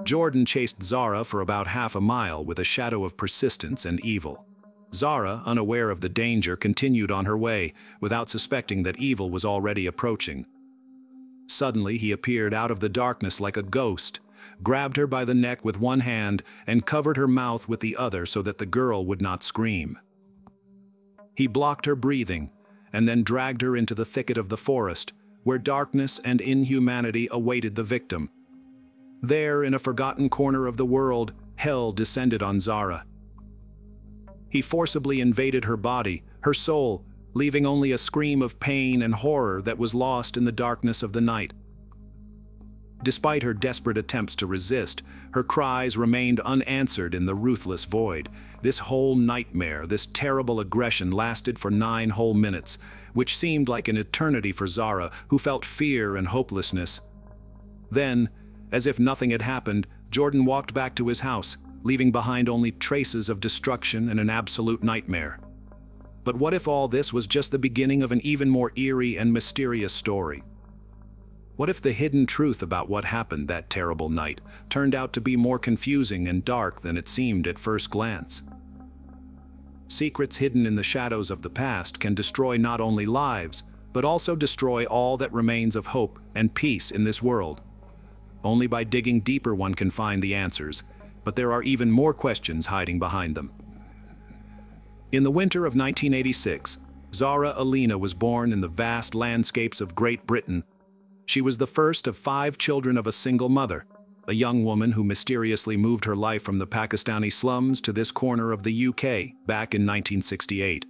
Jordan chased Zara for about half a mile with a shadow of persistence and evil. Zara, unaware of the danger, continued on her way, without suspecting that evil was already approaching. Suddenly, he appeared out of the darkness like a ghost, grabbed her by the neck with one hand, and covered her mouth with the other so that the girl would not scream. He blocked her breathing, and then dragged her into the thicket of the forest, where darkness and inhumanity awaited the victim. There, in a forgotten corner of the world, hell descended on Zara. He forcibly invaded her body, her soul, leaving only a scream of pain and horror that was lost in the darkness of the night. Despite her desperate attempts to resist, her cries remained unanswered in the ruthless void. This whole nightmare, this terrible aggression lasted for 9 whole minutes, which seemed like an eternity for Zara, who felt fear and hopelessness. Then, as if nothing had happened, Jordan walked back to his house, leaving behind only traces of destruction and an absolute nightmare. But what if all this was just the beginning of an even more eerie and mysterious story? What if the hidden truth about what happened that terrible night turned out to be more confusing and dark than it seemed at first glance? Secrets hidden in the shadows of the past can destroy not only lives, but also destroy all that remains of hope and peace in this world. Only by digging deeper one can find the answers, but there are even more questions hiding behind them. In the winter of 1986, Zara Aleena was born in the vast landscapes of Great Britain. She was the first of 5 children of a single mother, a young woman who mysteriously moved her life from the Pakistani slums to this corner of the UK back in 1968.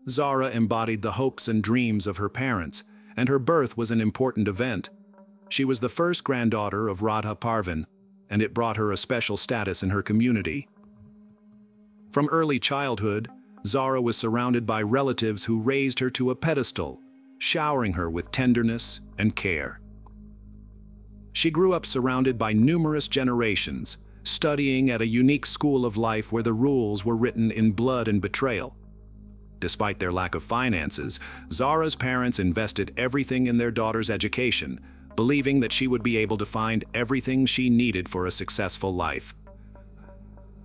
Zara embodied the hopes and dreams of her parents, and her birth was an important event. She was the first granddaughter of Radha Parvin, and it brought her a special status in her community. From early childhood, Zara was surrounded by relatives who raised her to a pedestal, showering her with tenderness and care. She grew up surrounded by numerous generations, studying at a unique school of life where the rules were written in blood and betrayal. Despite their lack of finances, Zara's parents invested everything in their daughter's education, believing that she would be able to find everything she needed for a successful life.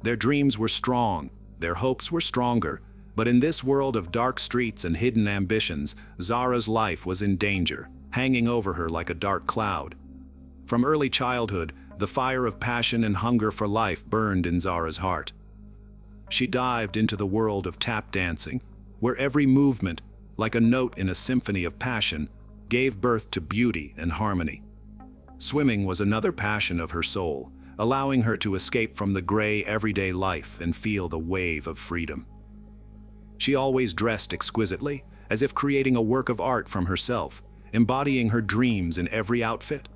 Their dreams were strong, their hopes were stronger, but in this world of dark streets and hidden ambitions, Zara's life was in danger, hanging over her like a dark cloud. From early childhood, the fire of passion and hunger for life burned in Zara's heart. She dived into the world of tap dancing, where every movement, like a note in a symphony of passion, gave birth to beauty and harmony. Swimming was another passion of her soul, allowing her to escape from the gray everyday life and feel the wave of freedom. She always dressed exquisitely, as if creating a work of art from herself, embodying her dreams in every outfit.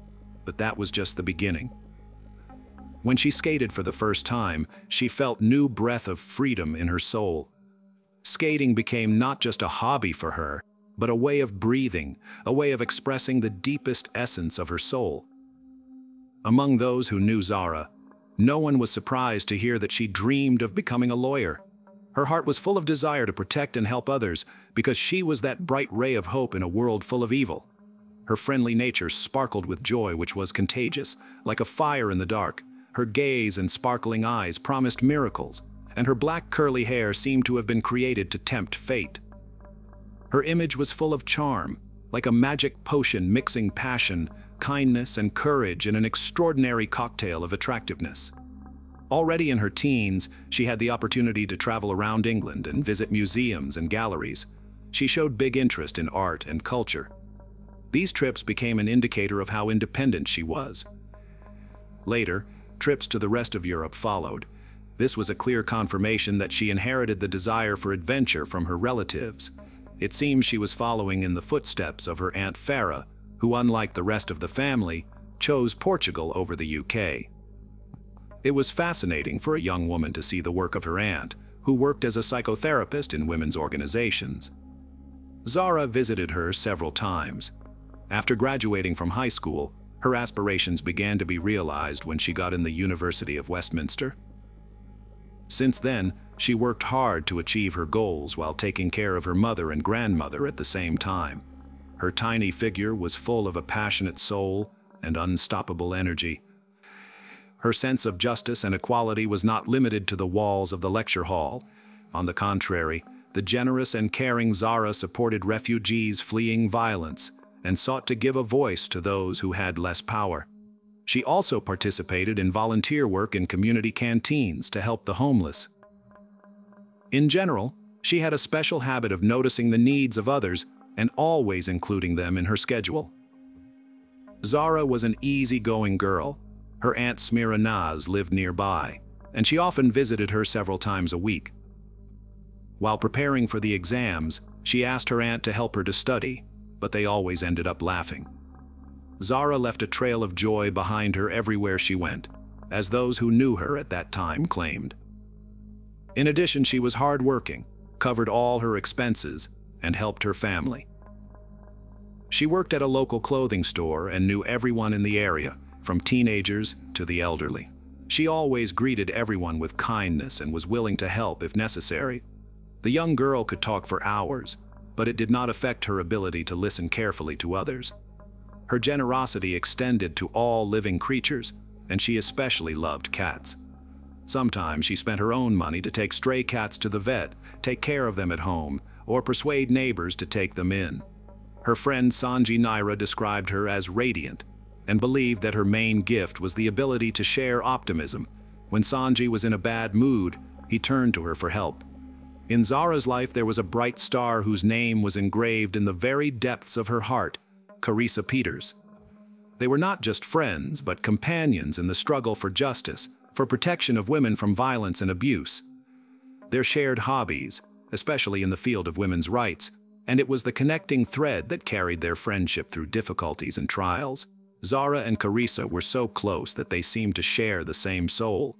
But that was just the beginning. When she skated for the first time, she felt new breath of freedom in her soul. Skating became not just a hobby for her, but a way of breathing, a way of expressing the deepest essence of her soul. Among those who knew Zara, no one was surprised to hear that she dreamed of becoming a lawyer. Her heart was full of desire to protect and help others, because she was that bright ray of hope in a world full of evil. Her friendly nature sparkled with joy which was contagious, like a fire in the dark. Her gaze and sparkling eyes promised miracles, and her black curly hair seemed to have been created to tempt fate. Her image was full of charm, like a magic potion mixing passion, kindness, and courage in an extraordinary cocktail of attractiveness. Already in her teens, she had the opportunity to travel around England and visit museums and galleries. She showed big interest in art and culture. These trips became an indicator of how independent she was. Later, trips to the rest of Europe followed. This was a clear confirmation that she inherited the desire for adventure from her relatives. It seems she was following in the footsteps of her Aunt Farah, who, unlike the rest of the family, chose Portugal over the UK. It was fascinating for a young woman to see the work of her aunt, who worked as a psychotherapist in women's organizations. Zara visited her several times. After graduating from high school, her aspirations began to be realized when she got in the University of Westminster. Since then, she worked hard to achieve her goals while taking care of her mother and grandmother at the same time. Her tiny figure was full of a passionate soul and unstoppable energy. Her sense of justice and equality was not limited to the walls of the lecture hall. On the contrary, the generous and caring Zara supported refugees fleeing violence and sought to give a voice to those who had less power. She also participated in volunteer work in community canteens to help the homeless. In general, she had a special habit of noticing the needs of others and always including them in her schedule. Zara was an easygoing girl. Her aunt Smira Naz lived nearby, and she often visited her several times a week. While preparing for the exams, she asked her aunt to help her to study, but they always ended up laughing. Zara left a trail of joy behind her everywhere she went, as those who knew her at that time claimed. In addition, she was hardworking, covered all her expenses, and helped her family. She worked at a local clothing store and knew everyone in the area, from teenagers to the elderly. She always greeted everyone with kindness and was willing to help if necessary. The young girl could talk for hours, but it did not affect her ability to listen carefully to others. Her generosity extended to all living creatures, and she especially loved cats. Sometimes she spent her own money to take stray cats to the vet, take care of them at home, or persuade neighbors to take them in. Her friend Sanji Naira described her as radiant, and believed that her main gift was the ability to share optimism. When Sanji was in a bad mood, he turned to her for help. In Zara's life there was a bright star whose name was engraved in the very depths of her heart, Carissa Peters. They were not just friends, but companions in the struggle for justice, for protection of women from violence and abuse. Their shared hobbies, especially in the field of women's rights, and it was the connecting thread that carried their friendship through difficulties and trials. Zara and Carissa were so close that they seemed to share the same soul.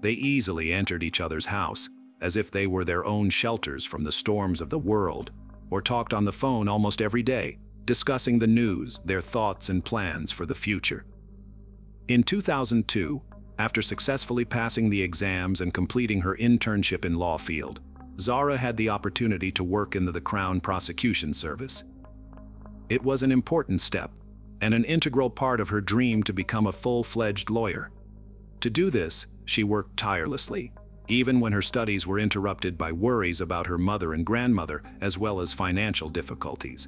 They easily entered each other's house, as if they were their own shelters from the storms of the world, or talked on the phone almost every day, discussing the news, their thoughts and plans for the future. In 2002, after successfully passing the exams and completing her internship in law field, Zara had the opportunity to work in the Crown Prosecution Service. It was an important step, and an integral part of her dream to become a full-fledged lawyer. To do this, she worked tirelessly, even when her studies were interrupted by worries about her mother and grandmother, as well as financial difficulties.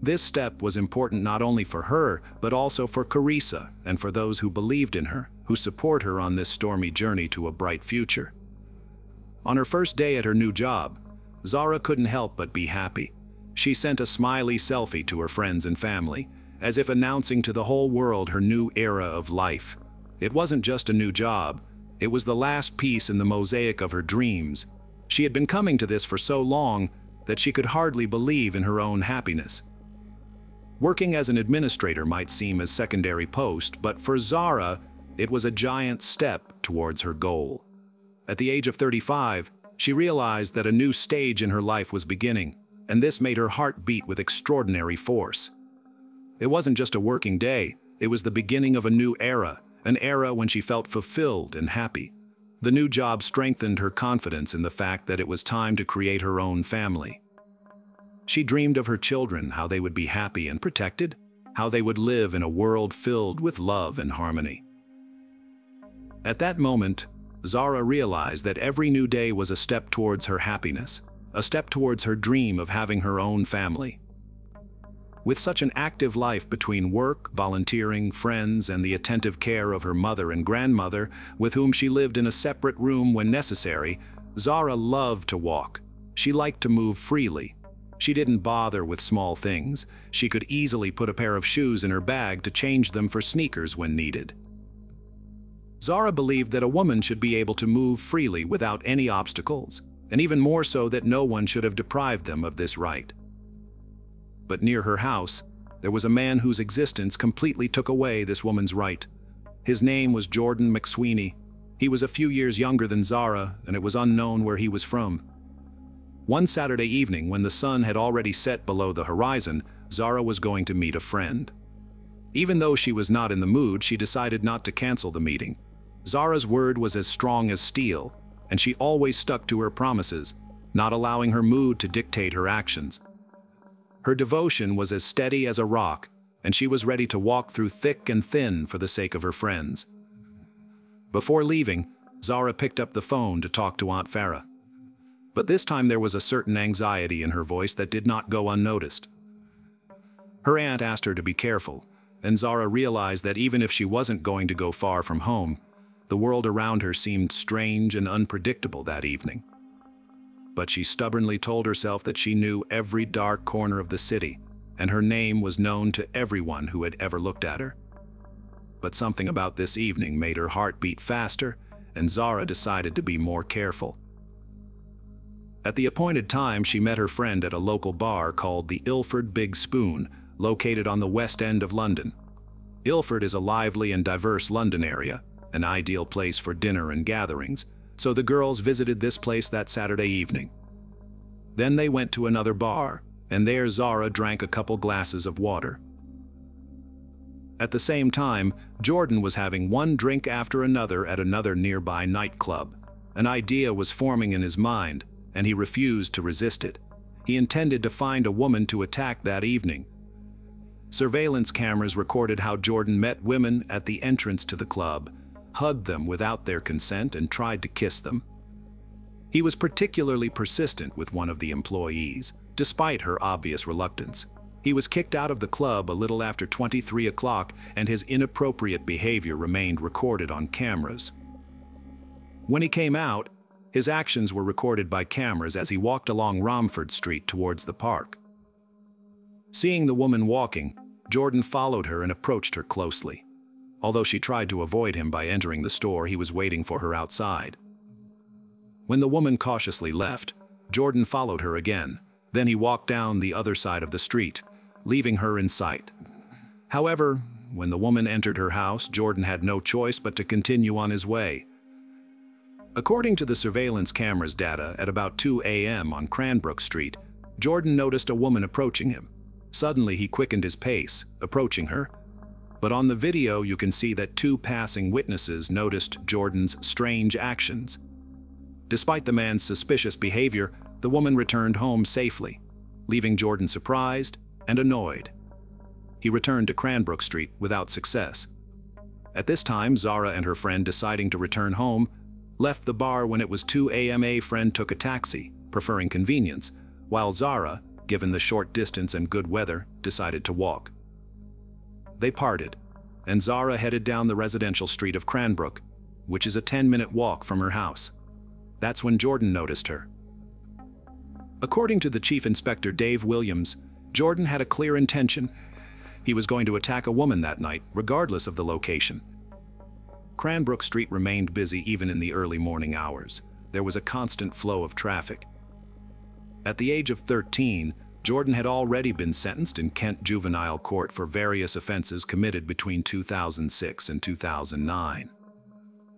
This step was important not only for her, but also for Carissa and for those who believed in her, who support her on this stormy journey to a bright future. On her first day at her new job, Zara couldn't help but be happy. She sent a smiley selfie to her friends and family, as if announcing to the whole world her new era of life. It wasn't just a new job, it was the last piece in the mosaic of her dreams. She had been coming to this for so long that she could hardly believe in her own happiness. Working as an administrator might seem a secondary post, but for Zara, it was a giant step towards her goal. At the age of 35, she realized that a new stage in her life was beginning, and this made her heart beat with extraordinary force. It wasn't just a working day, it was the beginning of a new era, an era when she felt fulfilled and happy. The new job strengthened her confidence in the fact that it was time to create her own family. She dreamed of her children, how they would be happy and protected, how they would live in a world filled with love and harmony. At that moment, Zara realized that every new day was a step towards her happiness, a step towards her dream of having her own family. With such an active life between work, volunteering, friends, and the attentive care of her mother and grandmother, with whom she lived in a separate room when necessary, Zara loved to walk. She liked to move freely. She didn't bother with small things. She could easily put a pair of shoes in her bag to change them for sneakers when needed. Zara believed that a woman should be able to move freely without any obstacles, and even more so that no one should have deprived them of this right. But near her house, there was a man whose existence completely took away this woman's right. His name was Jordan McSweeney. He was a few years younger than Zara, and it was unknown where he was from. One Saturday evening, when the sun had already set below the horizon, Zara was going to meet a friend. Even though she was not in the mood, she decided not to cancel the meeting. Zara's word was as strong as steel, and she always stuck to her promises, not allowing her mood to dictate her actions. Her devotion was as steady as a rock, and she was ready to walk through thick and thin for the sake of her friends. Before leaving, Zara picked up the phone to talk to Aunt Farah. But this time there was a certain anxiety in her voice that did not go unnoticed. Her aunt asked her to be careful, and Zara realized that even if she wasn't going to go far from home, the world around her seemed strange and unpredictable that evening. But she stubbornly told herself that she knew every dark corner of the city, and her name was known to everyone who had ever looked at her. But something about this evening made her heart beat faster, and Zara decided to be more careful. At the appointed time, she met her friend at a local bar called the Ilford Big Spoon, located on the West End of London. Ilford is a lively and diverse London area, an ideal place for dinner and gatherings, so the girls visited this place that Saturday evening. Then they went to another bar, and there Zara drank a couple glasses of water. At the same time, Jordan was having one drink after another at another nearby nightclub. An idea was forming in his mind, and he refused to resist it. He intended to find a woman to attack that evening. Surveillance cameras recorded how Jordan met women at the entrance to the club, hugged them without their consent, and tried to kiss them. He was particularly persistent with one of the employees, despite her obvious reluctance. He was kicked out of the club a little after 23 o'clock, and his inappropriate behavior remained recorded on cameras. When he came out, his actions were recorded by cameras as he walked along Romford Street towards the park. Seeing the woman walking, Jordan followed her and approached her closely. Although she tried to avoid him by entering the store, he was waiting for her outside. When the woman cautiously left, Jordan followed her again. Then he walked down the other side of the street, leaving her in sight. However, when the woman entered her house, Jordan had no choice but to continue on his way. According to the surveillance cameras data, at about 2 a.m. on Cranbrook Street, Jordan noticed a woman approaching him. Suddenly, he quickened his pace, approaching her. But on the video, you can see that two passing witnesses noticed Jordan's strange actions. Despite the man's suspicious behavior, the woman returned home safely, leaving Jordan surprised and annoyed. He returned to Cranbrook Street without success. At this time, Zara and her friend, deciding to return home, left the bar when it was 2 a.m. A friend took a taxi, preferring convenience, while Zara, given the short distance and good weather, decided to walk. They parted, and Zara headed down the residential street of Cranbrook, which is a 10-minute walk from her house. That's when Jordan noticed her. According to the Chief Inspector Dave Williams, Jordan had a clear intention. He was going to attack a woman that night, regardless of the location. Cranbrook Street remained busy even in the early morning hours. There was a constant flow of traffic. At the age of 13, Jordan had already been sentenced in Kent Juvenile Court for various offenses committed between 2006 and 2009.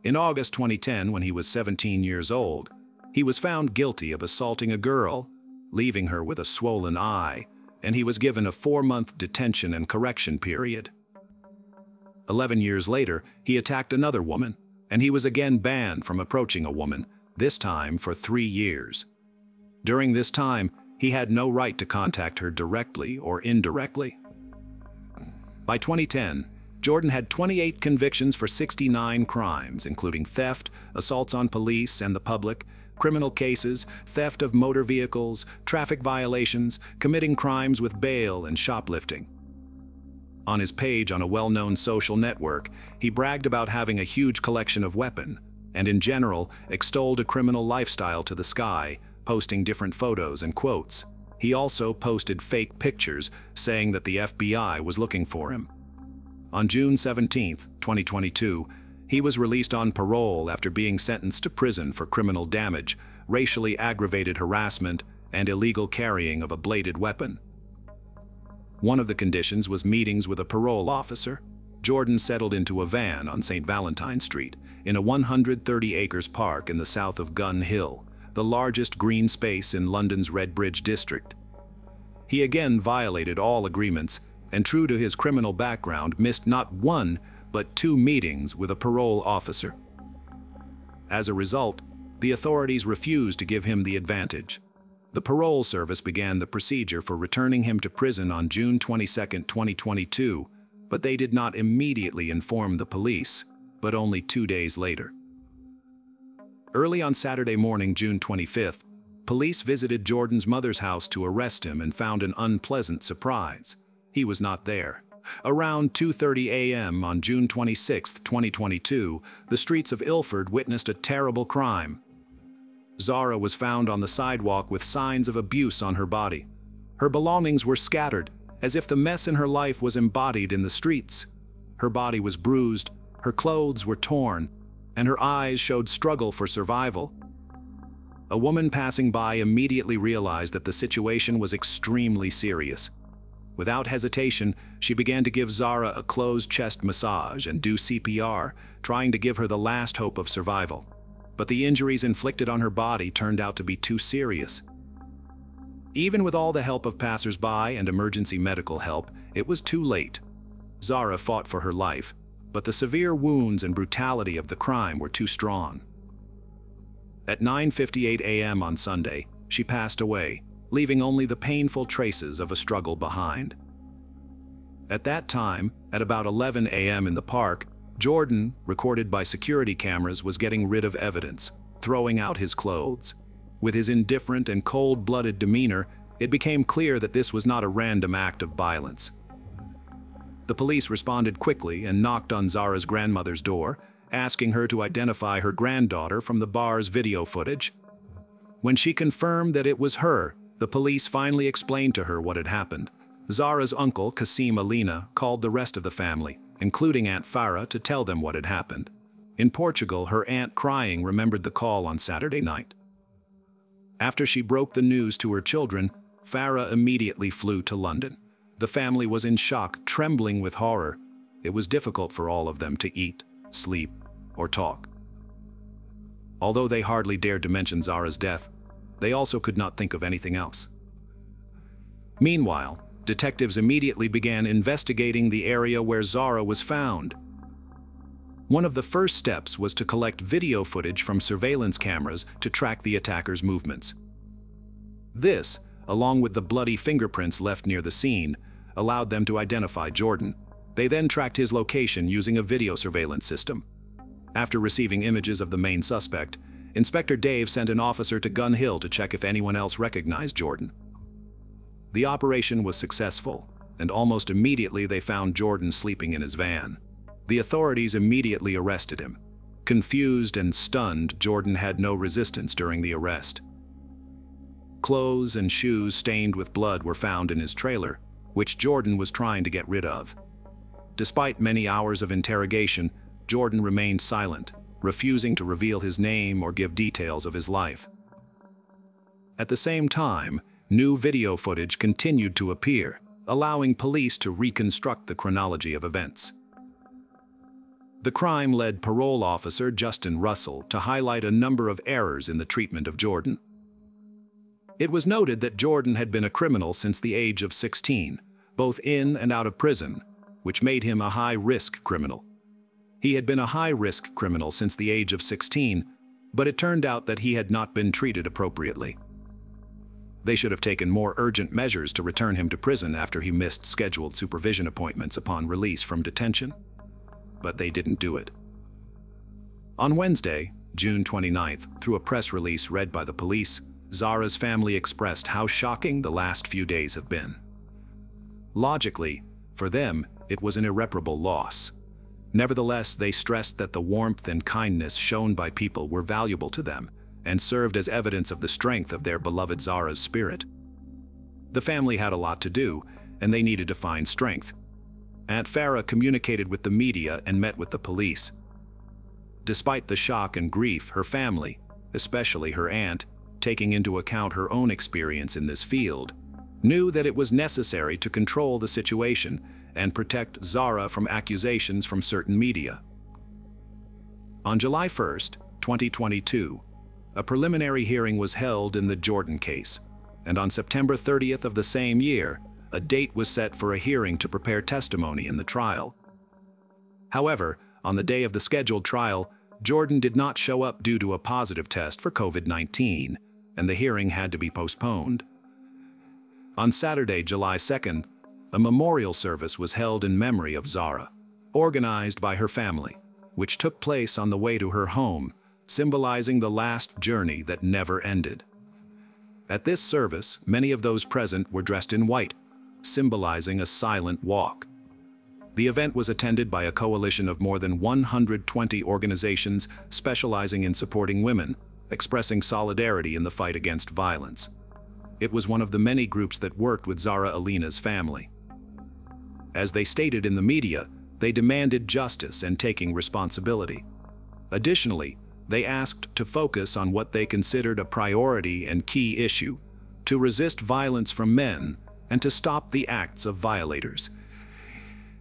In August 2010, when he was 17 years old, he was found guilty of assaulting a girl, leaving her with a swollen eye, and he was given a 4-month detention and correction period. 11 years later, he attacked another woman, and he was again banned from approaching a woman, this time for 3 years. During this time, he had no right to contact her directly or indirectly. By 2010, Jordan had 28 convictions for 69 crimes, including theft, assaults on police and the public, criminal cases, theft of motor vehicles, traffic violations, committing crimes with bail, and shoplifting. On his page on a well-known social network, he bragged about having a huge collection of weapons, and in general, extolled a criminal lifestyle to the sky, posting different photos and quotes. He also posted fake pictures saying that the FBI was looking for him. On June 17, 2022, he was released on parole after being sentenced to prison for criminal damage, racially aggravated harassment, and illegal carrying of a bladed weapon. One of the conditions was meetings with a parole officer. Jordan settled into a van on St. Valentine Street, in a 130-acre park in the south of Gun Hill, the largest green space in London's Redbridge district. He again violated all agreements, and true to his criminal background, missed not 1 but 2 meetings with a parole officer. As a result, the authorities refused to give him the advantage. The parole service began the procedure for returning him to prison on June 22, 2022, but they did not immediately inform the police, but only 2 days later. Early on Saturday morning, June 25th, police visited Jordan's mother's house to arrest him and found an unpleasant surprise. He was not there. Around 2:30 a.m. on June 26, 2022, the streets of Ilford witnessed a terrible crime. Zara was found on the sidewalk with signs of abuse on her body. Her belongings were scattered, as if the mess in her life was embodied in the streets. Her body was bruised, her clothes were torn, and her eyes showed struggle for survival. A woman passing by immediately realized that the situation was extremely serious. Without hesitation, she began to give Zara a closed chest massage and do CPR, trying to give her the last hope of survival. But the injuries inflicted on her body turned out to be too serious. Even with all the help of passers-by and emergency medical help, it was too late. Zara fought for her life, but the severe wounds and brutality of the crime were too strong. At 9:58 a.m. on Sunday, she passed away, leaving only the painful traces of a struggle behind. At that time, at about 11 a.m. in the park, Jordan, recorded by security cameras, was getting rid of evidence, throwing out his clothes. With his indifferent and cold-blooded demeanor, it became clear that this was not a random act of violence. The police responded quickly and knocked on Zara's grandmother's door, asking her to identify her granddaughter from the bar's video footage. When she confirmed that it was her, the police finally explained to her what had happened. Zara's uncle, Aleena, called the rest of the family, including Aunt Farah, to tell them what had happened. In Portugal, her aunt, crying, remembered the call on Saturday night. After she broke the news to her children, Farah immediately flew to London. The family was in shock, trembling with horror. It was difficult for all of them to eat, sleep, or talk. Although they hardly dared to mention Zara's death, they also could not think of anything else. Meanwhile, detectives immediately began investigating the area where Zara was found. One of the first steps was to collect video footage from surveillance cameras to track the attacker's movements. This, along with the bloody fingerprints left near the scene, allowed them to identify Jordan. They then tracked his location using a video surveillance system. After receiving images of the main suspect, Inspector Dave sent an officer to Gun Hill to check if anyone else recognized Jordan. The operation was successful, and almost immediately they found Jordan sleeping in his van. The authorities immediately arrested him. Confused and stunned, Jordan had no resistance during the arrest. Clothes and shoes stained with blood were found in his trailer, which Jordan was trying to get rid of. Despite many hours of interrogation, Jordan remained silent, refusing to reveal his name or give details of his life. At the same time, new video footage continued to appear, allowing police to reconstruct the chronology of events. The crime led parole officer Justin Russell to highlight a number of errors in the treatment of Jordan. It was noted that Jordan had been a criminal since the age of 16, both in and out of prison, which made him a high-risk criminal. He had been a high-risk criminal since the age of 16, but it turned out that he had not been treated appropriately. They should have taken more urgent measures to return him to prison after he missed scheduled supervision appointments upon release from detention. But they didn't do it. On Wednesday, June 29th, through a press release read by the police, Zara's family expressed how shocking the last few days have been. Logically, for them, it was an irreparable loss. Nevertheless, they stressed that the warmth and kindness shown by people were valuable to them and served as evidence of the strength of their beloved Zara's spirit. The family had a lot to do, and they needed to find strength. Aunt Farah communicated with the media and met with the police. Despite the shock and grief, her family, especially her aunt, taking into account her own experience in this field, knew that it was necessary to control the situation and protect Zara from accusations from certain media. On July 1st, 2022, a preliminary hearing was held in the Jordan case, and on September 30th of the same year, a date was set for a hearing to prepare testimony in the trial. However, on the day of the scheduled trial, Jordan did not show up due to a positive test for COVID-19, and the hearing had to be postponed. On Saturday, July 2nd, a memorial service was held in memory of Zara, organized by her family, which took place on the way to her home, symbolizing the last journey that never ended. At this service, many of those present were dressed in white, symbolizing a silent walk. The event was attended by a coalition of more than 120 organizations specializing in supporting women, expressing solidarity in the fight against violence. It was one of the many groups that worked with Zara Aleena's family. As they stated in the media, they demanded justice and taking responsibility. Additionally, they asked to focus on what they considered a priority and key issue, to resist violence from men and to stop the acts of violators.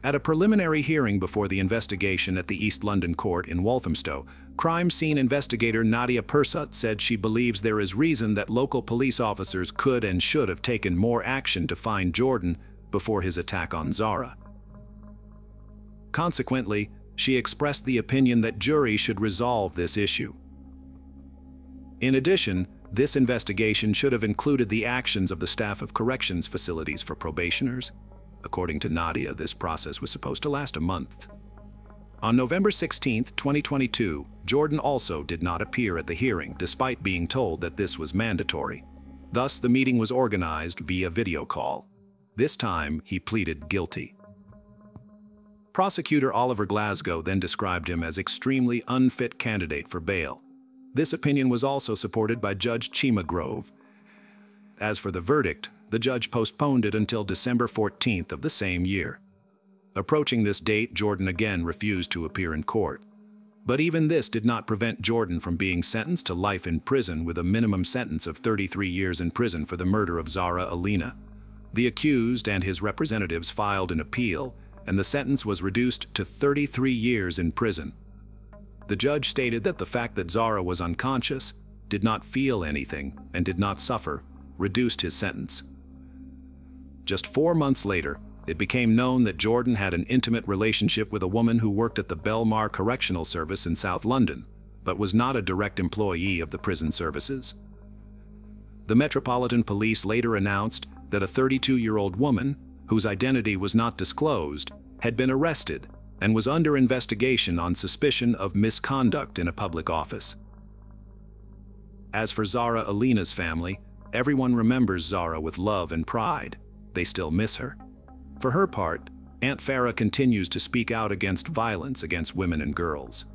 At a preliminary hearing before the investigation at the East London court in Walthamstow, crime scene investigator Nadia Persut said she believes there is reason that local police officers could and should have taken more action to find Jordan before his attack on Zara. Consequently, she expressed the opinion that juries should resolve this issue. In addition, this investigation should have included the actions of the staff of corrections facilities for probationers. According to Nadia, this process was supposed to last a month. On November 16, 2022, Jordan also did not appear at the hearing, despite being told that this was mandatory. Thus, the meeting was organized via video call. This time, he pleaded guilty. Prosecutor Oliver Glasgow then described him as extremely unfit candidate for bail. This opinion was also supported by Judge Chima Grove. As for the verdict, the judge postponed it until December 14th of the same year. Approaching this date, Jordan again refused to appear in court. But even this did not prevent Jordan from being sentenced to life in prison with a minimum sentence of 33 years in prison for the murder of Zara Aleena. The accused and his representatives filed an appeal, and the sentence was reduced to 33 years in prison. The judge stated that the fact that Zara was unconscious, did not feel anything, and did not suffer, reduced his sentence. Just 4 months later, it became known that Jordan had an intimate relationship with a woman who worked at the Belmar Correctional Service in South London, but was not a direct employee of the prison services. The Metropolitan Police later announced that a 32-year-old woman, whose identity was not disclosed, had been arrested and was under investigation on suspicion of misconduct in a public office. As for Zara Aleena's family, everyone remembers Zara with love and pride. They still miss her. For her part, Aunt Farah continues to speak out against violence against women and girls.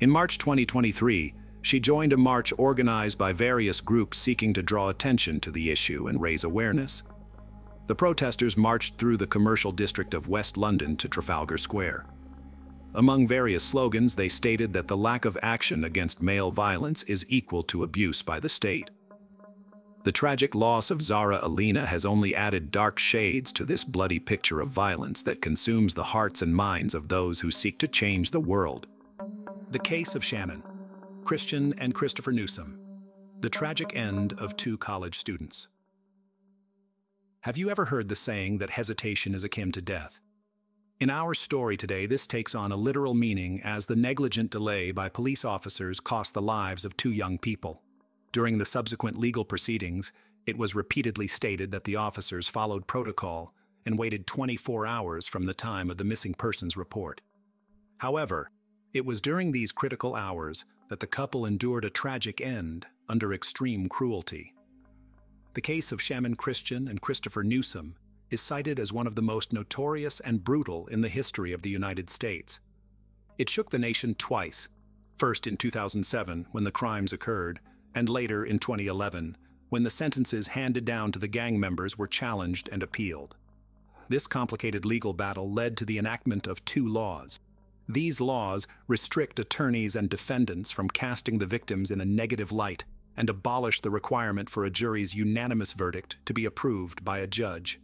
In March 2023, she joined a march organized by various groups seeking to draw attention to the issue and raise awareness. The protesters marched through the commercial district of West London to Trafalgar Square. Among various slogans, they stated that the lack of action against male violence is equal to abuse by the state. The tragic loss of Zara Aleena has only added dark shades to this bloody picture of violence that consumes the hearts and minds of those who seek to change the world. The case of Shannon, Christian and Christopher Newsom. The tragic end of 2 college students. Have you ever heard the saying that hesitation is akin to death? In our story today, this takes on a literal meaning as the negligent delay by police officers cost the lives of 2 young people. During the subsequent legal proceedings, it was repeatedly stated that the officers followed protocol and waited 24 hours from the time of the missing persons report. However, it was during these critical hours that the couple endured a tragic end under extreme cruelty. The case of Shannon Christian and Christopher Newsom is cited as one of the most notorious and brutal in the history of the United States. It shook the nation twice, first in 2007 when the crimes occurred, and later in 2011, when the sentences handed down to the gang members were challenged and appealed. This complicated legal battle led to the enactment of 2 laws. These laws restrict attorneys and defendants from casting the victims in a negative light and abolish the requirement for a jury's unanimous verdict to be approved by a judge.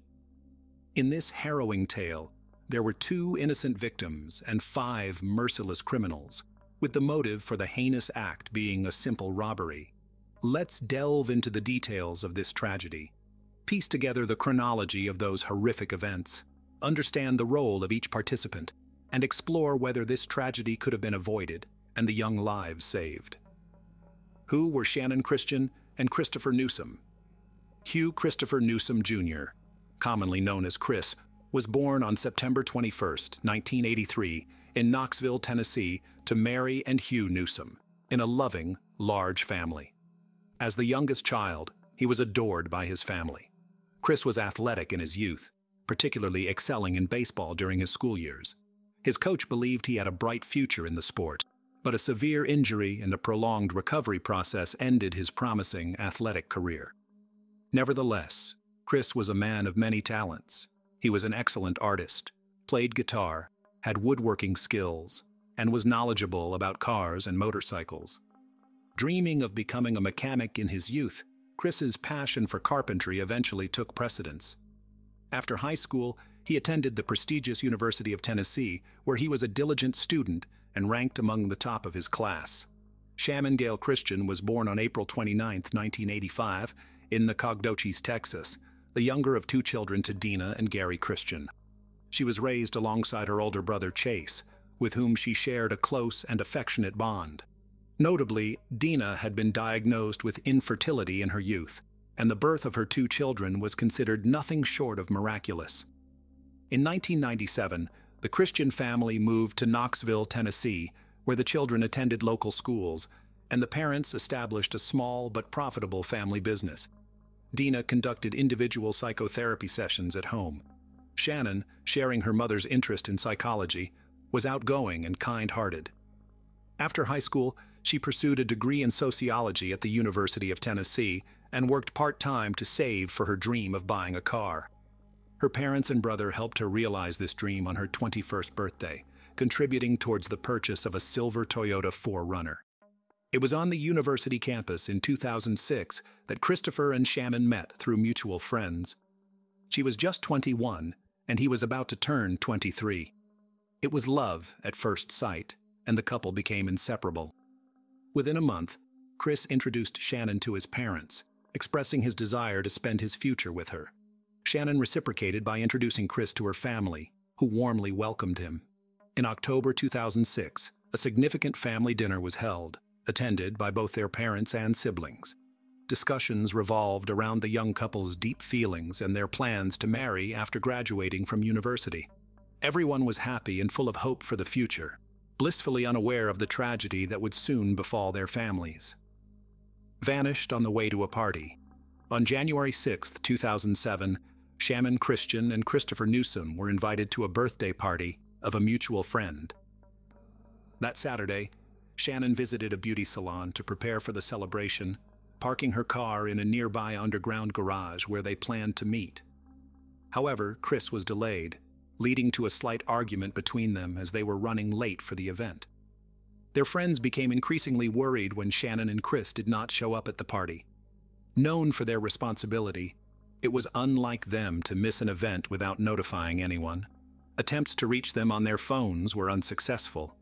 In this harrowing tale, there were 2 innocent victims and 5 merciless criminals, with the motive for the heinous act being a simple robbery. Let's delve into the details of this tragedy, piece together the chronology of those horrific events, understand the role of each participant, and explore whether this tragedy could have been avoided and the young lives saved. Who were Shannon Christian and Christopher Newsom. Hugh Christopher Newsom Jr., commonly known as Chris, was born on September 21, 1983, in Knoxville, Tennessee, to Mary and Hugh Newsom, in a loving, large family. As the youngest child, he was adored by his family. Chris was athletic in his youth, particularly excelling in baseball during his school years. His coach believed he had a bright future in the sport, but a severe injury and a prolonged recovery process ended his promising athletic career. Nevertheless, Chris was a man of many talents. He was an excellent artist, played guitar, had woodworking skills, and was knowledgeable about cars and motorcycles. Dreaming of becoming a mechanic in his youth, Chris's passion for carpentry eventually took precedence. After high school, he attended the prestigious University of Tennessee, where he was a diligent student and ranked among the top of his class. Shannon Gale Christian was born on April 29, 1985, in Nacogdoches, Texas, the younger of two children to Dina and Gary Christian. She was raised alongside her older brother Chase, with whom she shared a close and affectionate bond. Notably, Dina had been diagnosed with infertility in her youth, and the birth of her two children was considered nothing short of miraculous. In 1997, the Christian family moved to Knoxville, Tennessee, where the children attended local schools, and the parents established a small but profitable family business. Dina conducted individual psychotherapy sessions at home. Shannon, sharing her mother's interest in psychology, was outgoing and kind-hearted. After high school, she pursued a degree in sociology at the University of Tennessee and worked part-time to save for her dream of buying a car. Her parents and brother helped her realize this dream on her 21st birthday, contributing towards the purchase of a silver Toyota 4Runner. It was on the university campus in 2006 that Christopher and Shannon met through mutual friends. She was just 21, and he was about to turn 23. It was love at first sight, and the couple became inseparable. Within a month, Chris introduced Shannon to his parents, expressing his desire to spend his future with her. Shannon reciprocated by introducing Chris to her family, who warmly welcomed him. In October 2006, a significant family dinner was held, attended by both their parents and siblings. Discussions revolved around the young couple's deep feelings and their plans to marry after graduating from university. Everyone was happy and full of hope for the future, blissfully unaware of the tragedy that would soon befall their families. Vanished on the way to a party. On January 6, 2007, Shannon Christian and Christopher Newsom were invited to a birthday party of a mutual friend. That Saturday, Shannon visited a beauty salon to prepare for the celebration, parking her car in a nearby underground garage where they planned to meet. However, Chris was delayed, leading to a slight argument between them as they were running late for the event. Their friends became increasingly worried when Shannon and Chris did not show up at the party. Known for their responsibility, it was unlike them to miss an event without notifying anyone. Attempts to reach them on their phones were unsuccessful.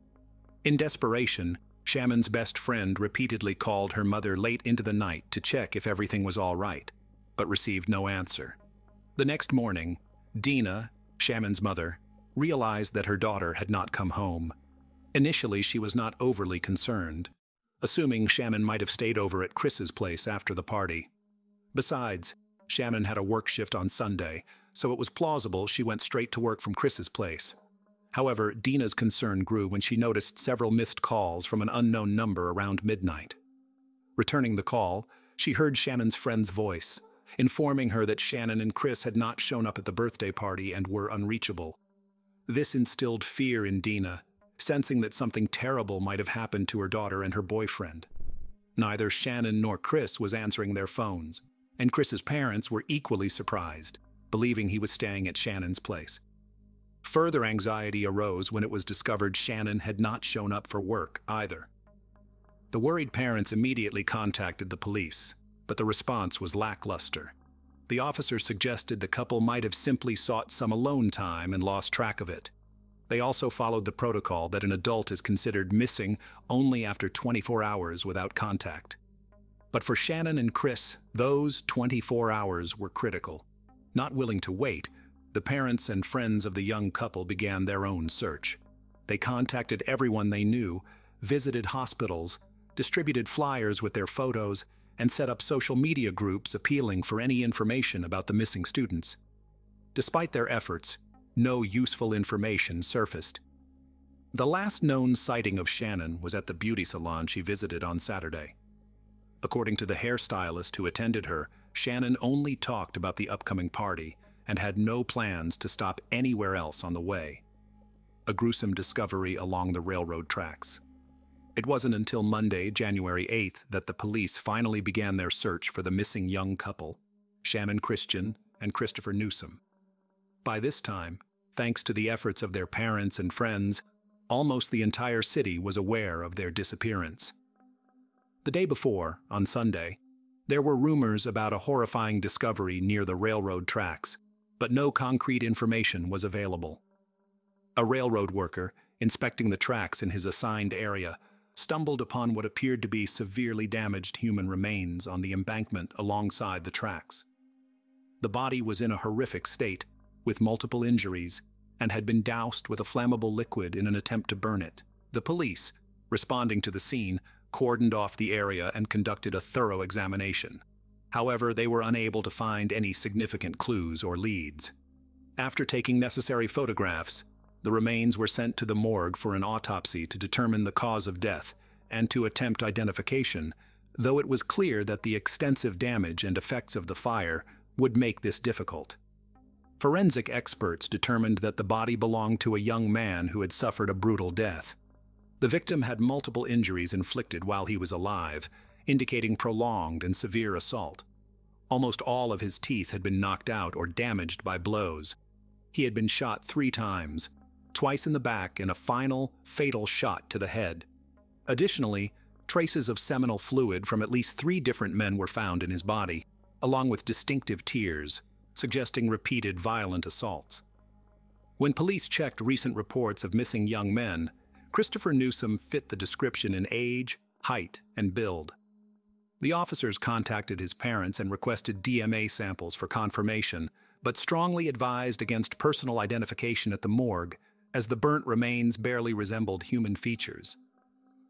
In desperation, Shannon's best friend repeatedly called her mother late into the night to check if everything was all right, but received no answer. The next morning, Dina, Shannon's mother, realized that her daughter had not come home. Initially, she was not overly concerned, assuming Shannon might have stayed over at Chris's place after the party. Besides, Shannon had a work shift on Sunday, so it was plausible she went straight to work from Chris's place. However, Dina's concern grew when she noticed several missed calls from an unknown number around midnight. Returning the call, she heard Shannon's friend's voice, informing her that Shannon and Chris had not shown up at the birthday party and were unreachable. This instilled fear in Dina, sensing that something terrible might have happened to her daughter and her boyfriend. Neither Shannon nor Chris was answering their phones, and Chris's parents were equally surprised, believing he was staying at Shannon's place. Further anxiety arose when it was discovered Shannon had not shown up for work either. The worried parents immediately contacted the police, but the response was lackluster. The officers suggested the couple might have simply sought some alone time and lost track of it. They also followed the protocol that an adult is considered missing only after 24 hours without contact. But for Shannon and Chris, those 24 hours were critical. Not willing to wait, the parents and friends of the young couple began their own search. They contacted everyone they knew, visited hospitals, distributed flyers with their photos, and set up social media groups appealing for any information about the missing students. Despite their efforts, no useful information surfaced. The last known sighting of Shannon was at the beauty salon she visited on Saturday. According to the hairstylist who attended her, Shannon only talked about the upcoming party and had no plans to stop anywhere else on the way. A gruesome discovery along the railroad tracks. It wasn't until Monday, January 8th, that the police finally began their search for the missing young couple, Shannon Christian and Christopher Newsom. By this time, thanks to the efforts of their parents and friends, almost the entire city was aware of their disappearance. The day before, on Sunday, there were rumors about a horrifying discovery near the railroad tracks, but no concrete information was available. A railroad worker, inspecting the tracks in his assigned area, stumbled upon what appeared to be severely damaged human remains on the embankment alongside the tracks. The body was in a horrific state, with multiple injuries, and had been doused with a flammable liquid in an attempt to burn it. The police, responding to the scene, cordoned off the area and conducted a thorough examination. However, they were unable to find any significant clues or leads. After taking necessary photographs, the remains were sent to the morgue for an autopsy to determine the cause of death and to attempt identification, though it was clear that the extensive damage and effects of the fire would make this difficult. Forensic experts determined that the body belonged to a young man who had suffered a brutal death. The victim had multiple injuries inflicted while he was alive, indicating prolonged and severe assault. Almost all of his teeth had been knocked out or damaged by blows. He had been shot 3 times, twice in the back and a final, fatal shot to the head. Additionally, traces of seminal fluid from at least 3 different men were found in his body, along with distinctive tears, suggesting repeated violent assaults. When police checked recent reports of missing young men, Christopher Newsom fit the description in age, height, and build. The officers contacted his parents and requested DNA samples for confirmation, but strongly advised against personal identification at the morgue, as the burnt remains barely resembled human features.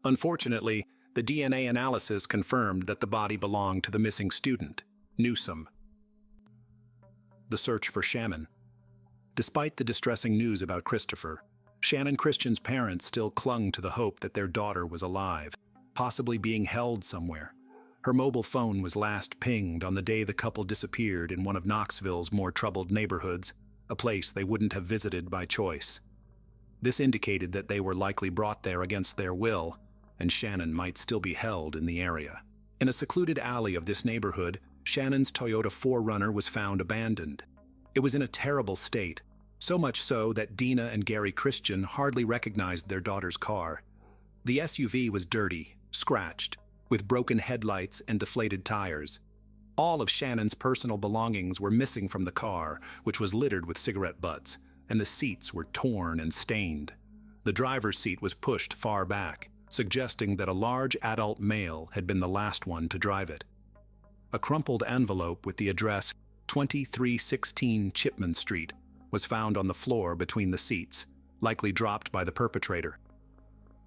Unfortunately, the DNA analysis confirmed that the body belonged to the missing student, Newsom. The search for Shannon. Despite the distressing news about Christopher, Shannon Christian's parents still clung to the hope that their daughter was alive, possibly being held somewhere. Her mobile phone was last pinged on the day the couple disappeared in one of Knoxville's more troubled neighborhoods, a place they wouldn't have visited by choice. This indicated that they were likely brought there against their will, and Shannon might still be held in the area. In a secluded alley of this neighborhood, Shannon's Toyota 4Runner was found abandoned. It was in a terrible state, so much so that Dina and Gary Christian hardly recognized their daughter's car. The SUV was dirty, scratched, with broken headlights and deflated tires. All of Shannon's personal belongings were missing from the car, which was littered with cigarette butts, and the seats were torn and stained. The driver's seat was pushed far back, suggesting that a large adult male had been the last one to drive it. A crumpled envelope with the address 2316 Chipman Street was found on the floor between the seats, likely dropped by the perpetrator.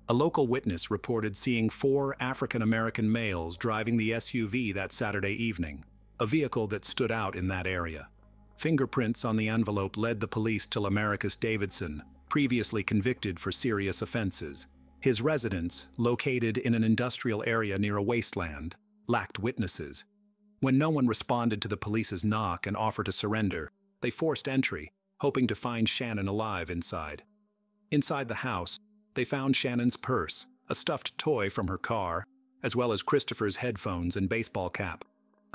A local witness reported seeing 4 African-American males driving the SUV that Saturday evening, a vehicle that stood out in that area. Fingerprints on the envelope led the police to Lamarcus Davidson, previously convicted for serious offenses. His residence, located in an industrial area near a wasteland, lacked witnesses. When no one responded to the police's knock and offer to surrender, they forced entry, hoping to find Shannon alive inside. Inside the house, they found Shannon's purse, a stuffed toy from her car, as well as Christopher's headphones and baseball cap.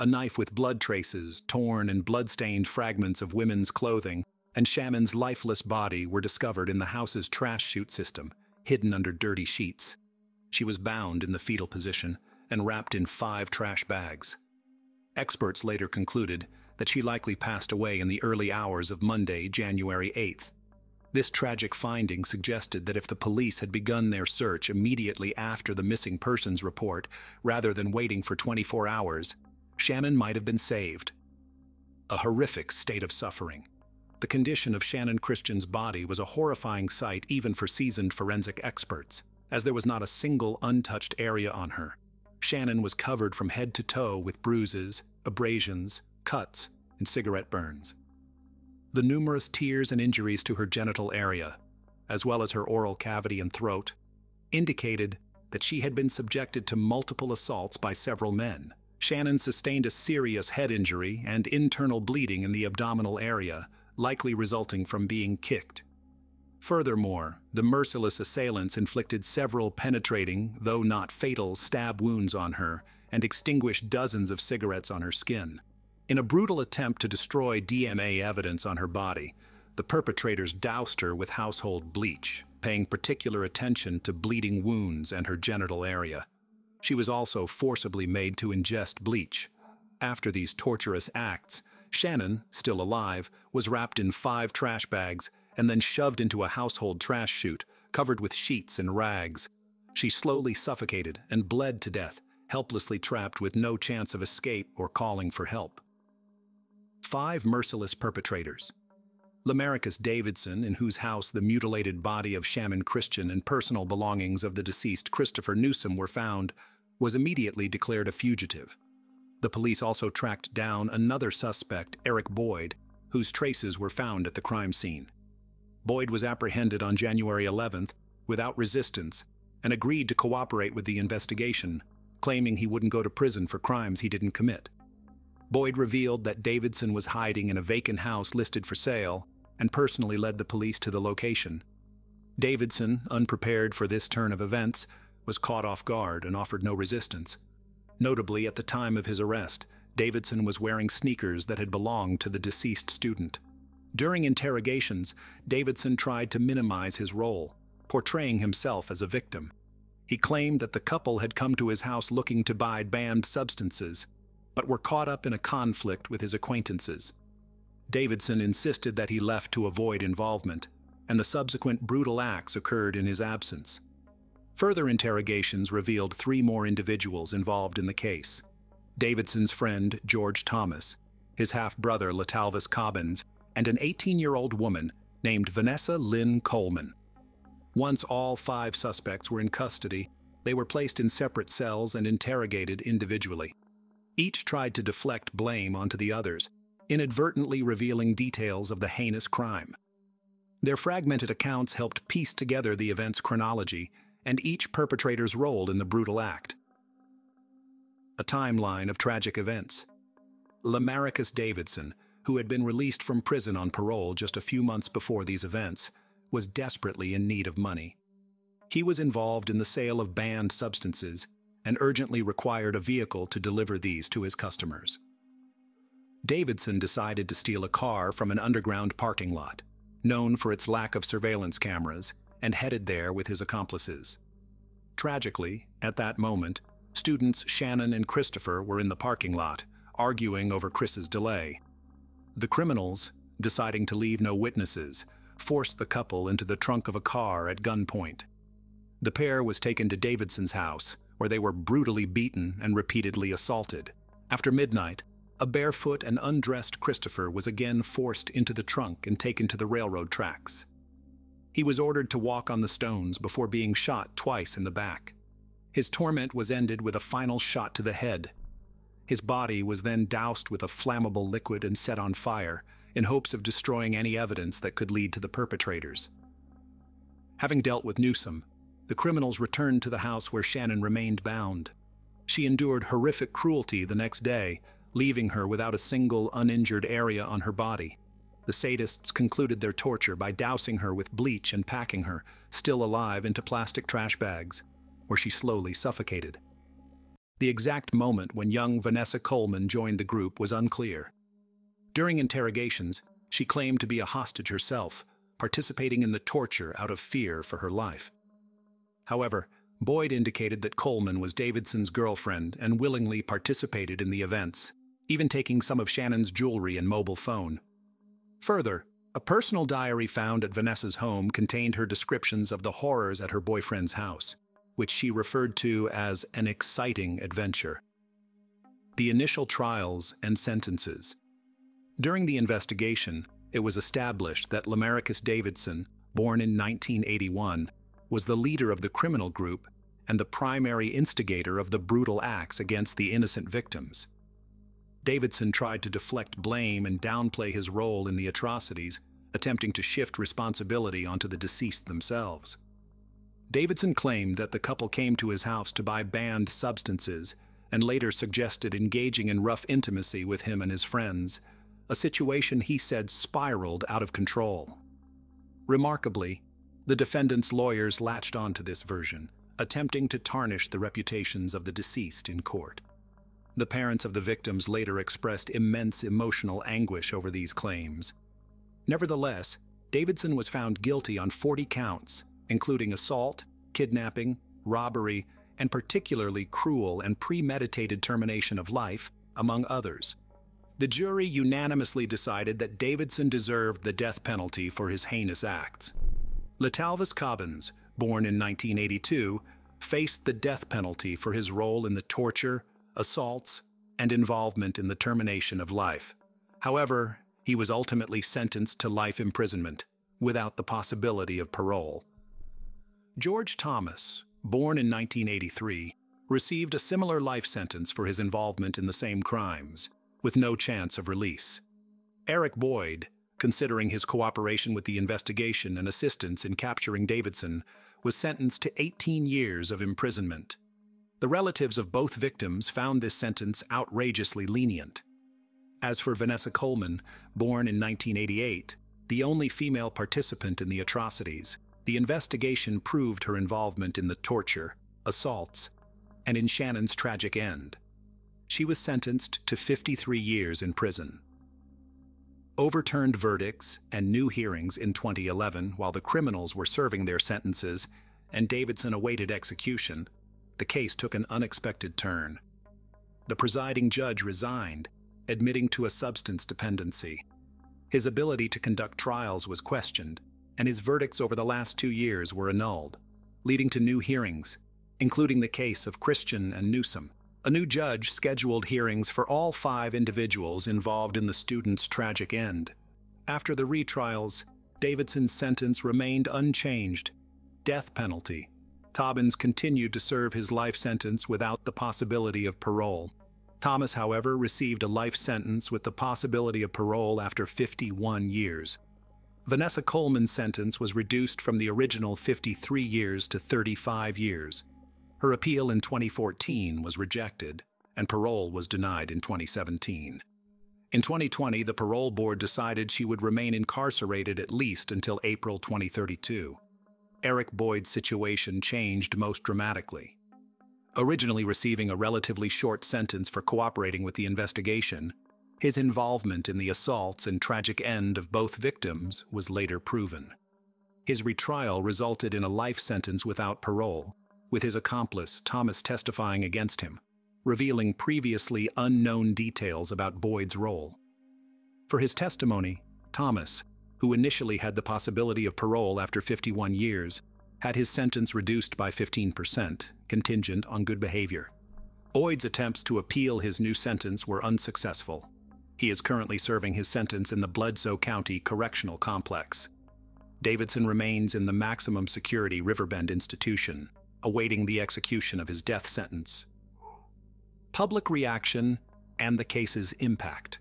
A knife with blood traces, torn and blood-stained fragments of women's clothing, and Shannon's lifeless body were discovered in the house's trash chute system, hidden under dirty sheets. She was bound in the fetal position and wrapped in 5 trash bags. Experts later concluded that she likely passed away in the early hours of Monday, January 8th. This tragic finding suggested that if the police had begun their search immediately after the missing persons report, rather than waiting for 24 hours, Shannon might have been saved. A horrific state of suffering. The condition of Shannon Christian's body was a horrifying sight even for seasoned forensic experts, as there was not a single untouched area on her. Shannon was covered from head to toe with bruises, abrasions, cuts, and cigarette burns. The numerous tears and injuries to her genital area, as well as her oral cavity and throat, indicated that she had been subjected to multiple assaults by several men. Shannon sustained a serious head injury and internal bleeding in the abdominal area, likely resulting from being kicked. Furthermore, the merciless assailants inflicted several penetrating, though not fatal, stab wounds on her and extinguished dozens of cigarettes on her skin. In a brutal attempt to destroy DNA evidence on her body, the perpetrators doused her with household bleach, paying particular attention to bleeding wounds and her genital area. She was also forcibly made to ingest bleach. After these torturous acts, Shannon, still alive, was wrapped in 5 trash bags and then shoved into a household trash chute, covered with sheets and rags. She slowly suffocated and bled to death, helplessly trapped with no chance of escape or calling for help. 5 merciless perpetrators. Lamarcus Davidson, in whose house the mutilated body of Shannon Christian and personal belongings of the deceased Christopher Newsom were found, was immediately declared a fugitive. The police also tracked down another suspect, Eric Boyd, whose traces were found at the crime scene. Boyd was apprehended on January 11th without resistance and agreed to cooperate with the investigation, claiming he wouldn't go to prison for crimes he didn't commit. Boyd revealed that Davidson was hiding in a vacant house listed for sale and personally led the police to the location. Davidson, unprepared for this turn of events, was caught off guard and offered no resistance. Notably, at the time of his arrest, Davidson was wearing sneakers that had belonged to the deceased student. During interrogations, Davidson tried to minimize his role, portraying himself as a victim. He claimed that the couple had come to his house looking to buy banned substances, but were caught up in a conflict with his acquaintances. Davidson insisted that he left to avoid involvement, and the subsequent brutal acts occurred in his absence. Further interrogations revealed 3 more individuals involved in the case: Davidson's friend, George Thomas, his half-brother, Latalvis Cobbins, and an 18-year-old woman named Vanessa Lynn Coleman. Once all 5 suspects were in custody, they were placed in separate cells and interrogated individually. Each tried to deflect blame onto the others, inadvertently revealing details of the heinous crime. Their fragmented accounts helped piece together the event's chronology and each perpetrator's role in the brutal act. A timeline of tragic events. Lamarcus Davidson, who had been released from prison on parole just a few months before these events, was desperately in need of money. He was involved in the sale of banned substances and urgently required a vehicle to deliver these to his customers. Davidson decided to steal a car from an underground parking lot, known for its lack of surveillance cameras, and headed there with his accomplices. Tragically, at that moment, students Shannon and Christopher were in the parking lot, arguing over Chris's delay. The criminals, deciding to leave no witnesses, forced the couple into the trunk of a car at gunpoint. The pair was taken to Davidson's house, where they were brutally beaten and repeatedly assaulted. After midnight, a barefoot and undressed Christopher was again forced into the trunk and taken to the railroad tracks. He was ordered to walk on the stones before being shot twice in the back. His torment was ended with a final shot to the head. His body was then doused with a flammable liquid and set on fire, in hopes of destroying any evidence that could lead to the perpetrators. Having dealt with Newsom, the criminals returned to the house where Shannon remained bound. She endured horrific cruelty the next day, leaving her without a single uninjured area on her body. The sadists concluded their torture by dousing her with bleach and packing her, still alive, into plastic trash bags, where she slowly suffocated. The exact moment when young Vanessa Coleman joined the group was unclear. During interrogations, she claimed to be a hostage herself, participating in the torture out of fear for her life. However, Boyd indicated that Coleman was Davidson's girlfriend and willingly participated in the events, even taking some of Shannon's jewelry and mobile phone. Further, a personal diary found at Vanessa's home contained her descriptions of the horrors at her boyfriend's house, which she referred to as an exciting adventure. The initial trials and sentences. During the investigation, it was established that Lamarcus Davidson, born in 1981, was the leader of the criminal group and the primary instigator of the brutal acts against the innocent victims. Davidson tried to deflect blame and downplay his role in the atrocities, attempting to shift responsibility onto the deceased themselves. Davidson claimed that the couple came to his house to buy banned substances and later suggested engaging in rough intimacy with him and his friends, a situation he said spiraled out of control. Remarkably, the defendant's lawyers latched onto this version, attempting to tarnish the reputations of the deceased in court. The parents of the victims later expressed immense emotional anguish over these claims. Nevertheless, Davidson was found guilty on 40 counts, including assault, kidnapping, robbery, and particularly cruel and premeditated termination of life, among others. The jury unanimously decided that Davidson deserved the death penalty for his heinous acts. Letalvis Cobbins, born in 1982, faced the death penalty for his role in the torture, assaults, and involvement in the termination of life. However, he was ultimately sentenced to life imprisonment, without the possibility of parole. George Thomas, born in 1983, received a similar life sentence for his involvement in the same crimes, with no chance of release. Eric Boyd, considering his cooperation with the investigation and assistance in capturing Davidson, was sentenced to 18 years of imprisonment. The relatives of both victims found this sentence outrageously lenient. As for Vanessa Coleman, born in 1988, the only female participant in the atrocities, the investigation proved her involvement in the torture, assaults, and in Shannon's tragic end. She was sentenced to 53 years in prison. Overturned verdicts and new hearings in 2011 while the criminals were serving their sentences and Davidson awaited execution, the case took an unexpected turn. The presiding judge resigned, admitting to a substance dependency. His ability to conduct trials was questioned, and his verdicts over the last 2 years were annulled, leading to new hearings, including the case of Christian and Newsom. A new judge scheduled hearings for all 5 individuals involved in the student's tragic end. After the retrials, Davidson's sentence remained unchanged: death penalty. Cobbins continued to serve his life sentence without the possibility of parole. Thomas, however, received a life sentence with the possibility of parole after 51 years. Vanessa Coleman's sentence was reduced from the original 53 years to 35 years. Her appeal in 2014 was rejected, and parole was denied in 2017. In 2020, the parole board decided she would remain incarcerated at least until April 2032. Eric Boyd's situation changed most dramatically. Originally receiving a relatively short sentence for cooperating with the investigation, his involvement in the assaults and tragic end of both victims was later proven. His retrial resulted in a life sentence without parole, with his accomplice Thomas testifying against him, revealing previously unknown details about Boyd's role. For his testimony, Thomas, who initially had the possibility of parole after 51 years, had his sentence reduced by 15%, contingent on good behavior. Boyd's attempts to appeal his new sentence were unsuccessful. He is currently serving his sentence in the Bledsoe County Correctional Complex. Davidson remains in the maximum security Riverbend institution, awaiting the execution of his death sentence. Public reaction and the case's impact.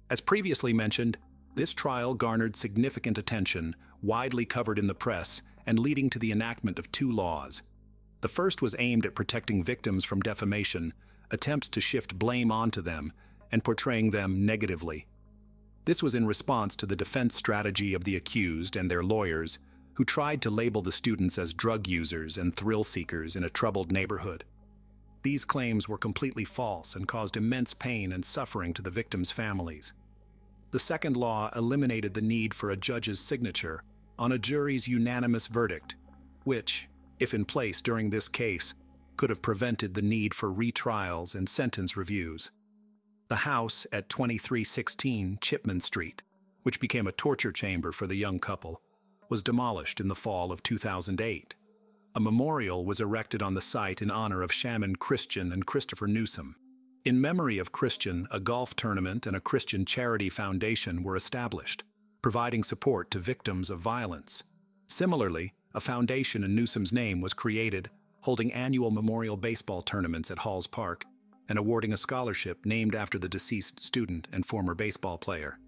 As previously mentioned, this trial garnered significant attention, widely covered in the press, and leading to the enactment of 2 laws. The first was aimed at protecting victims from defamation, attempts to shift blame onto them, and portraying them negatively. This was in response to the defense strategy of the accused and their lawyers, who tried to label the students as drug users and thrill seekers in a troubled neighborhood. These claims were completely false and caused immense pain and suffering to the victims' families. The second law eliminated the need for a judge's signature on a jury's unanimous verdict, which, if in place during this case, could have prevented the need for retrials and sentence reviews. The house at 2316 Chipman Street, which became a torture chamber for the young couple, was demolished in the fall of 2008. A memorial was erected on the site in honor of Shaman Christian and Christopher Newsom. In memory of Christian, a golf tournament and a Christian charity foundation were established, providing support to victims of violence. Similarly, a foundation in Newsom's name was created, holding annual memorial baseball tournaments at Halls Park and awarding a scholarship named after the deceased student and former baseball player.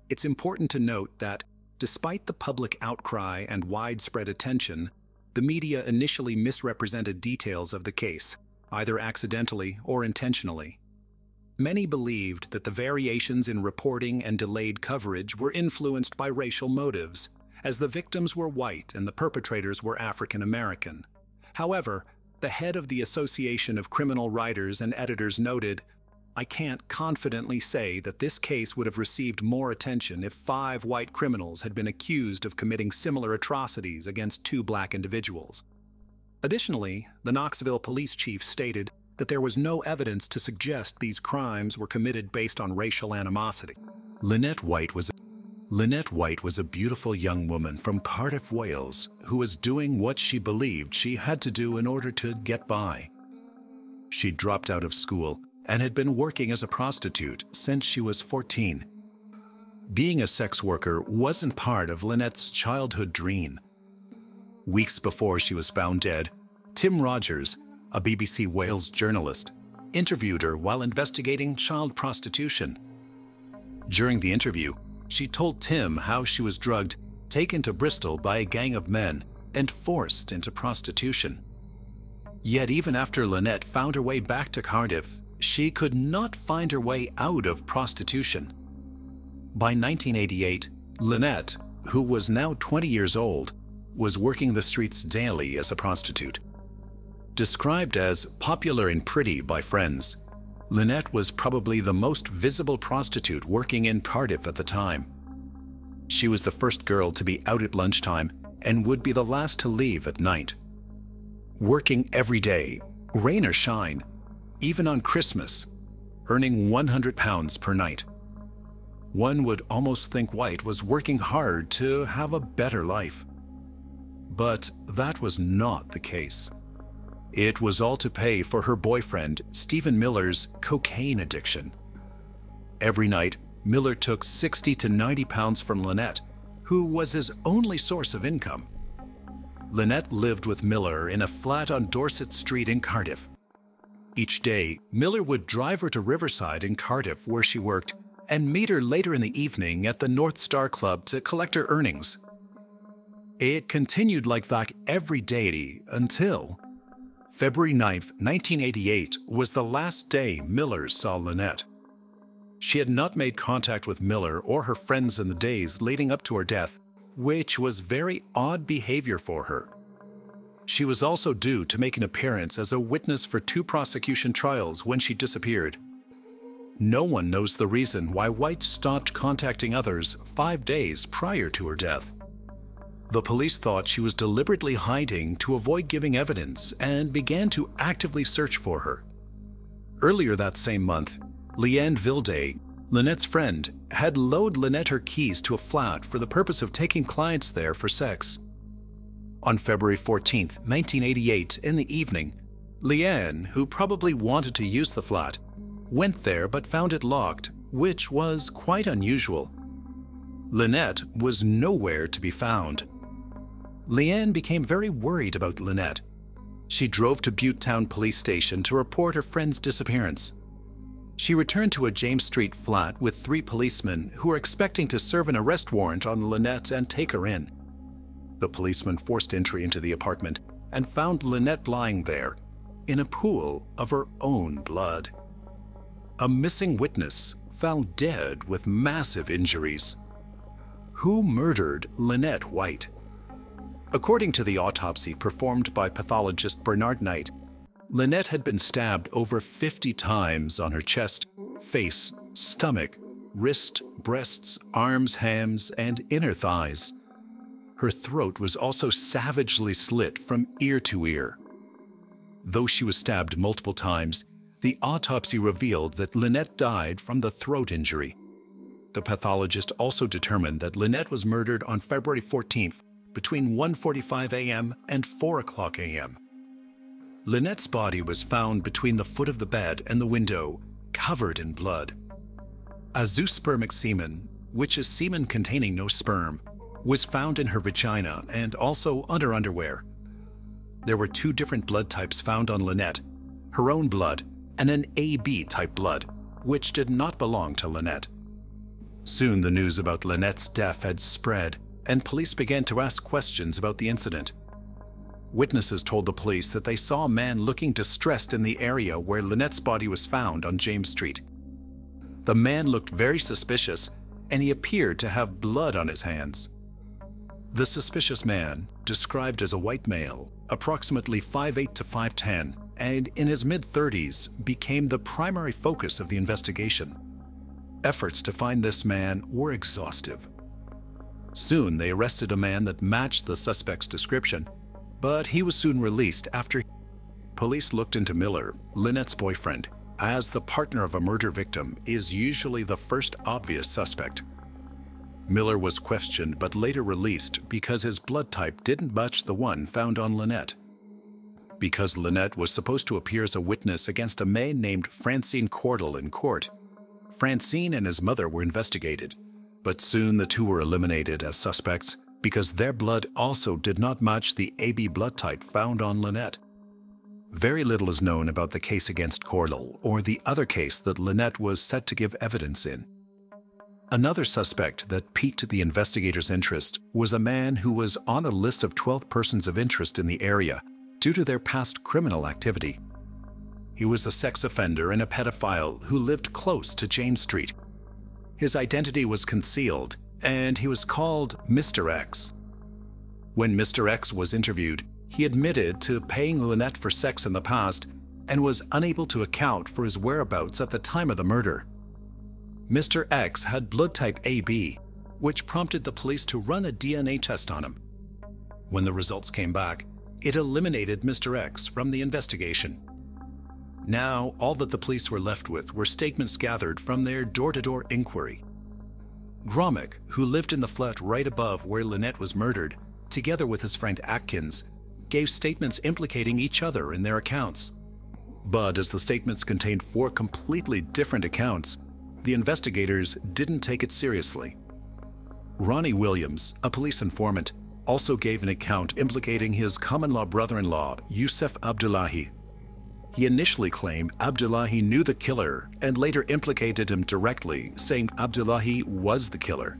It's important to note that, despite the public outcry and widespread attention, the media initially misrepresented details of the case, either accidentally or intentionally. Many believed that the variations in reporting and delayed coverage were influenced by racial motives, as the victims were white and the perpetrators were African American. However, the head of the Association of Criminal Writers and Editors noted, "I can't confidently say that this case would have received more attention if 5 white criminals had been accused of committing similar atrocities against 2 black individuals." Additionally, the Knoxville police chief stated that there was no evidence to suggest these crimes were committed based on racial animosity. Lynette White was a beautiful young woman from Cardiff, Wales, who was doing what she believed she had to do in order to get by. She dropped out of school and had been working as a prostitute since she was 14. Being a sex worker wasn't part of Lynette's childhood dream. Weeks before she was found dead, Tim Rogers, a BBC Wales journalist, interviewed her while investigating child prostitution. During the interview, she told Tim how she was drugged, taken to Bristol by a gang of men, and forced into prostitution. Yet even after Lynette found her way back to Cardiff, she could not find her way out of prostitution. By 1988, Lynette, who was now 20 years old, was working the streets daily as a prostitute. Described as popular and pretty by friends, Lynette was probably the most visible prostitute working in Cardiff at the time. She was the first girl to be out at lunchtime and would be the last to leave at night. Working every day, rain or shine, even on Christmas, earning £100 per night. One would almost think White was working hard to have a better life. But that was not the case. It was all to pay for her boyfriend, Stephen Miller's cocaine addiction. Every night, Miller took £60 to £90 from Lynette, who was his only source of income. Lynette lived with Miller in a flat on Dorset Street in Cardiff. Each day, Miller would drive her to Riverside in Cardiff, where she worked, and meet her later in the evening at the North Star Club to collect her earnings. It continued like that every day until February 9, 1988 was the last day Miller saw Lynette. She had not made contact with Miller or her friends in the days leading up to her death, which was very odd behavior for her. She was also due to make an appearance as a witness for 2 prosecution trials when she disappeared. No one knows the reason why White stopped contacting others 5 days prior to her death. The police thought she was deliberately hiding to avoid giving evidence and began to actively search for her. Earlier that same month, Leanne Vilday, Lynette's friend, had loaned Lynette her keys to a flat for the purpose of taking clients there for sex. On February 14, 1988, in the evening, Leanne, who probably wanted to use the flat, went there but found it locked, which was quite unusual. Lynette was nowhere to be found. Leanne became very worried about Lynette. She drove to Butte Town Police Station to report her friend's disappearance. She returned to a James Street flat with 3 policemen who were expecting to serve an arrest warrant on Lynette and take her in. The policemen forced entry into the apartment and found Lynette lying there, in a pool of her own blood. A missing witness found dead with massive injuries. Who murdered Lynette White? According to the autopsy performed by pathologist Bernard Knight, Lynette had been stabbed over 50 times on her chest, face, stomach, wrist, breasts, arms, hams, and inner thighs. Her throat was also savagely slit from ear to ear. Though she was stabbed multiple times, the autopsy revealed that Lynette died from the throat injury. The pathologist also determined that Lynette was murdered on February 14th between 1:45 a.m. and 4 o'clock a.m. Lynette's body was found between the foot of the bed and the window, covered in blood. Azoospermic semen, which is semen containing no sperm, was found in her vagina and also under underwear. There were 2 different blood types found on Lynette, her own blood and an AB type blood, which did not belong to Lynette. Soon the news about Lynette's death had spread, and police began to ask questions about the incident. Witnesses told the police that they saw a man looking distressed in the area where Lynette's body was found on James Street. The man looked very suspicious, and he appeared to have blood on his hands. The suspicious man, described as a white male, approximately 5'8" to 5'10", and in his mid-30s, became the primary focus of the investigation. Efforts to find this man were exhaustive. Soon they arrested a man that matched the suspect's description, but he was soon released after police looked into Miller, Lynette's boyfriend, as the partner of a murder victim is usually the first obvious suspect. Miller was questioned but later released because his blood type didn't match the one found on Lynette. Because Lynette was supposed to appear as a witness against a man named Francine Cordell in court, Francine and his mother were investigated, but soon the 2 were eliminated as suspects because their blood also did not match the AB blood type found on Lynette. Very little is known about the case against Cordell or the other case that Lynette was set to give evidence in. Another suspect that piqued the investigators' interest was a man who was on a list of 12 persons of interest in the area due to their past criminal activity. He was a sex offender and a pedophile who lived close to James Street. His identity was concealed, and he was called Mr. X. When Mr. X was interviewed, he admitted to paying Lynette for sex in the past and was unable to account for his whereabouts at the time of the murder. Mr. X had blood type AB, which prompted the police to run a DNA test on him. When the results came back, it eliminated Mr. X from the investigation. Now, all that the police were left with were statements gathered from their door-to-door inquiry. Gromick, who lived in the flat right above where Lynette was murdered, together with his friend Atkins, gave statements implicating each other in their accounts. But as the statements contained 4 completely different accounts, the investigators didn't take it seriously. Ronnie Williams, a police informant, also gave an account implicating his common-law brother-in-law, Yusuf Abdullahi. He initially claimed Abdullahi knew the killer and later implicated him directly, saying Abdullahi was the killer.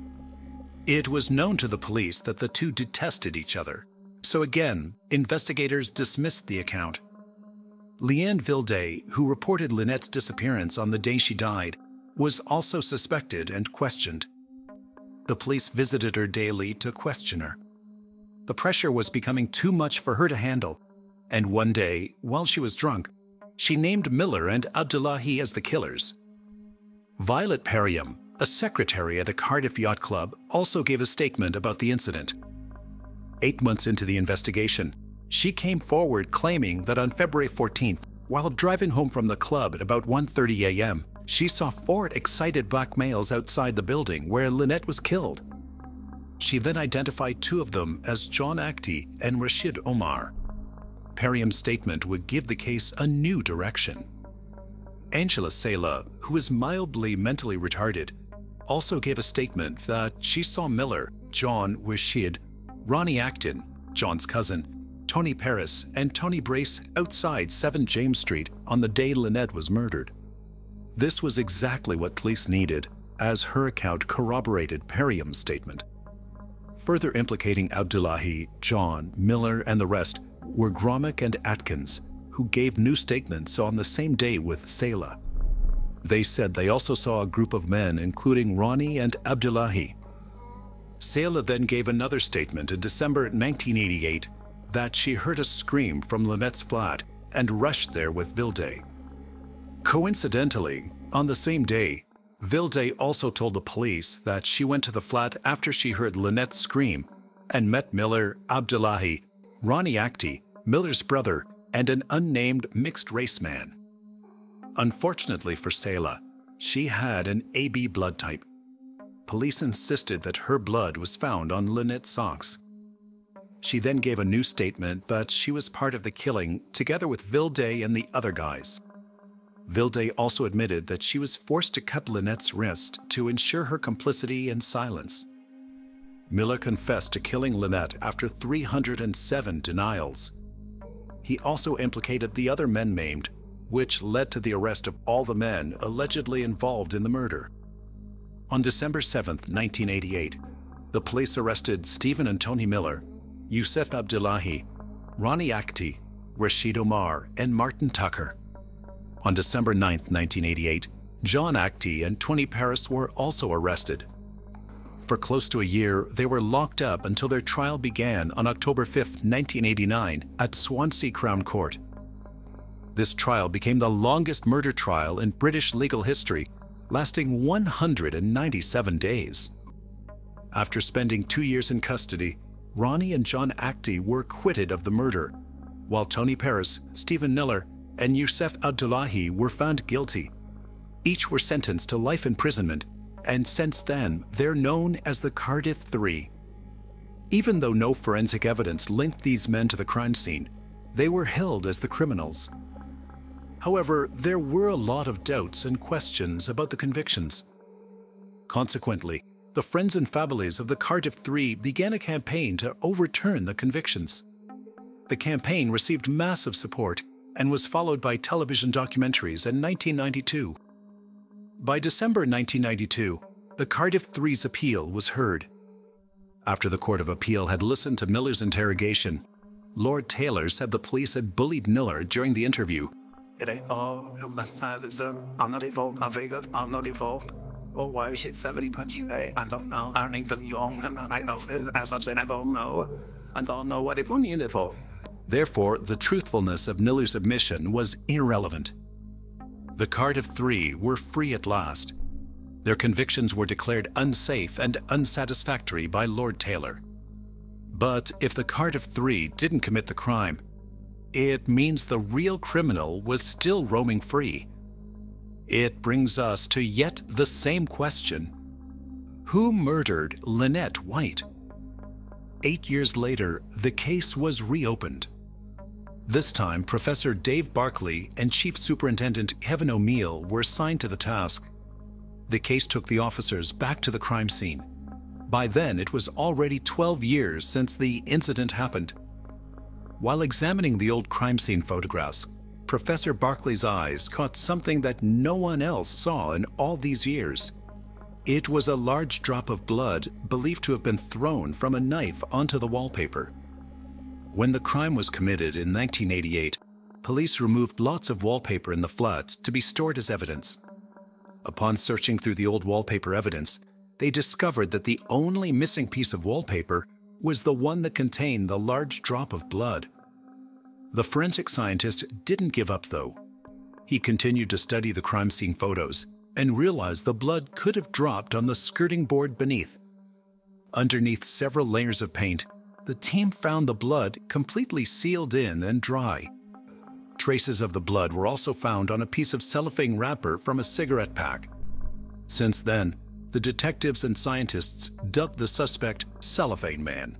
It was known to the police that the 2 detested each other, so again, investigators dismissed the account. Leanne Vilday, who reported Lynette's disappearance on the day she died, was also suspected and questioned. The police visited her daily to question her. The pressure was becoming too much for her to handle, and one day, while she was drunk, she named Miller and Abdullahi as the killers. Violet Perriam, a secretary at the Cardiff Yacht Club, also gave a statement about the incident. 8 months into the investigation, she came forward claiming that on February 14th, while driving home from the club at about 1:30 a.m., she saw 4 excited black males outside the building where Lynette was killed. She then identified 2 of them as John Akhti and Rashid Omar. Perriam's statement would give the case a new direction. Angela Sala, who is mildly mentally retarded, also gave a statement that she saw Miller, John Rashid, Ronnie Acton, John's cousin, Tony Paris, and Tony Brace outside 7 James Street on the day Lynette was murdered. This was exactly what police needed, as her account corroborated Perriam's statement. Further implicating Abdullahi, John, Miller, and the rest were Gromick and Atkins, who gave new statements on the same day with Sala. They said they also saw a group of men, including Ronnie and Abdullahi. Sala then gave another statement in December 1988 that she heard a scream from Lynette's flat and rushed there with Vilday. Coincidentally, on the same day, Vilday also told the police that she went to the flat after she heard Lynette scream and met Miller, Abdullahi, Ronnie Akhti, Miller's brother, and an unnamed mixed-race man. Unfortunately for Sala, she had an AB blood type. Police insisted that her blood was found on Lynette's socks. She then gave a new statement that she was part of the killing together with Vilday and the other guys. Vilday also admitted that she was forced to cut Lynette's wrist to ensure her complicity and silence. Miller confessed to killing Lynette after 307 denials. He also implicated the other men maimed, which led to the arrest of all the men allegedly involved in the murder. On December 7, 1988, the police arrested Stephen and Tony Miller, Yusef Abdullahi, Ronnie Akhti, Rashid Omar, and Martin Tucker. On December 9, 1988, John Akhti and Tony Paris were also arrested. For close to a year, they were locked up until their trial began on October 5, 1989, at Swansea Crown Court. This trial became the longest murder trial in British legal history, lasting 197 days. After spending 2 years in custody, Ronnie and John Akhti were acquitted of the murder, while Tony Paris, Stephen Miller, and Yusef Abdullahi were found guilty. Each were sentenced to life imprisonment, and since then, they're known as the Cardiff Three. Even though no forensic evidence linked these men to the crime scene, they were held as the criminals. However, there were a lot of doubts and questions about the convictions. Consequently, the friends and families of the Cardiff Three began a campaign to overturn the convictions. The campaign received massive support and was followed by television documentaries in 1992. By December 1992, the Cardiff Three's appeal was heard. After the Court of Appeal had listened to Miller's interrogation, Lord Taylor said the police had bullied Miller during the interview. I'm not involved. I'm not involved. Oh, why is it 70 punching? I don't know. I'm even young, and I know. As I said, I don't know. I don't know what they put in it for. Therefore, the truthfulness of Miller's admission was irrelevant. The Cardiff Three were free at last. Their convictions were declared unsafe and unsatisfactory by Lord Taylor. But if the Cardiff Three didn't commit the crime, it means the real criminal was still roaming free. It brings us to yet the same question. Who murdered Lynette White? 8 years later, the case was reopened. This time, Professor Dave Barkley and Chief Superintendent Kevin O'Meal were assigned to the task. The case took the officers back to the crime scene. By then, it was already 12 years since the incident happened. While examining the old crime scene photographs, Professor Barkley's eyes caught something that no one else saw in all these years. It was a large drop of blood believed to have been thrown from a knife onto the wallpaper. When the crime was committed in 1988, police removed lots of wallpaper in the flat to be stored as evidence. Upon searching through the old wallpaper evidence, they discovered that the only missing piece of wallpaper was the one that contained the large drop of blood. The forensic scientist didn't give up, though. He continued to study the crime scene photos and realized the blood could have dropped on the skirting board beneath. Underneath several layers of paint, the team found the blood completely sealed in and dry. Traces of the blood were also found on a piece of cellophane wrapper from a cigarette pack. Since then, the detectives and scientists dubbed the suspect Cellophane Man.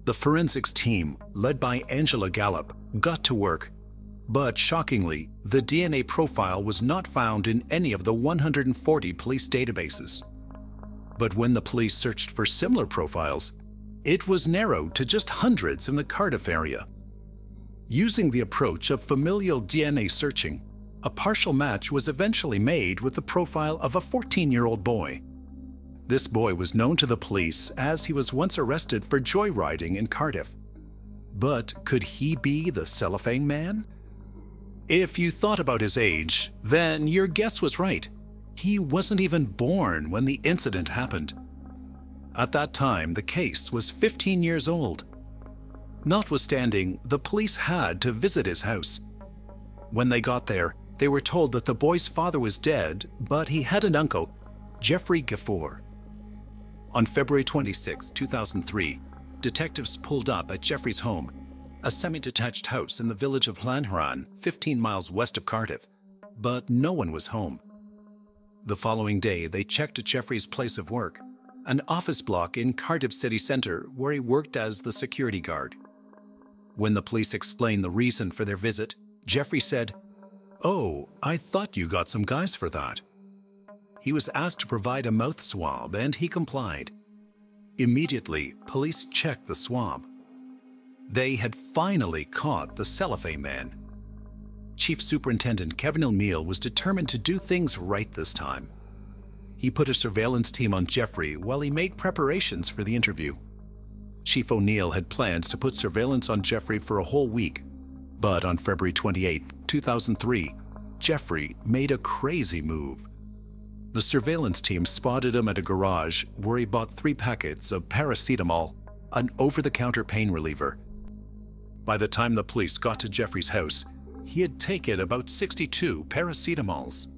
The forensics team, led by Angela Gallup, got to work. But shockingly, the DNA profile was not found in any of the 140 police databases. But when the police searched for similar profiles, it was narrowed to just hundreds in the Cardiff area. Using the approach of familial DNA searching, a partial match was eventually made with the profile of a 14-year-old boy. This boy was known to the police as he was once arrested for joyriding in Cardiff. But could he be the Cellophane Man? If you thought about his age, then your guess was right. He wasn't even born when the incident happened. At that time, the case was 15 years old. Notwithstanding, the police had to visit his house. When they got there, they were told that the boy's father was dead, but he had an uncle, Jeffrey Gafford. On February 26, 2003, detectives pulled up at Jeffrey's home, a semi-detached house in the village of Llanharan, 15 miles west of Cardiff, but no one was home. The following day, they checked at Jeffrey's place of work, an office block in Cardiff city centre where he worked as the security guard. When the police explained the reason for their visit, Jeffrey said, "Oh, I thought you got some guys for that." He was asked to provide a mouth swab and he complied. Immediately, police checked the swab. They had finally caught the cellophane man. Chief Superintendent Kevin O'Neill was determined to do things right this time. He put a surveillance team on Jeffrey while he made preparations for the interview. Chief O'Neill had plans to put surveillance on Jeffrey for a whole week, but on February 28, 2003, Jeffrey made a crazy move. The surveillance team spotted him at a garage where he bought 3 packets of paracetamol, an over-the-counter pain reliever. By the time the police got to Jeffrey's house, he had taken about 62 paracetamols.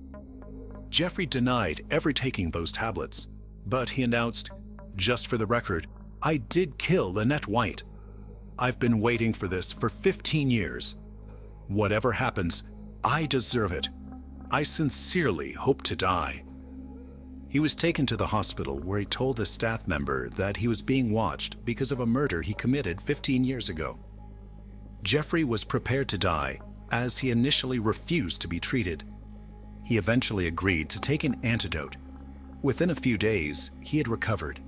Jeffrey denied ever taking those tablets, but he announced, "Just for the record, I did kill Lynette White. I've been waiting for this for 15 years. Whatever happens, I deserve it. I sincerely hope to die." He was taken to the hospital where he told a staff member that he was being watched because of a murder he committed 15 years ago. Jeffrey was prepared to die, as he initially refused to be treated. He eventually agreed to take an antidote. Within a few days, he had recovered.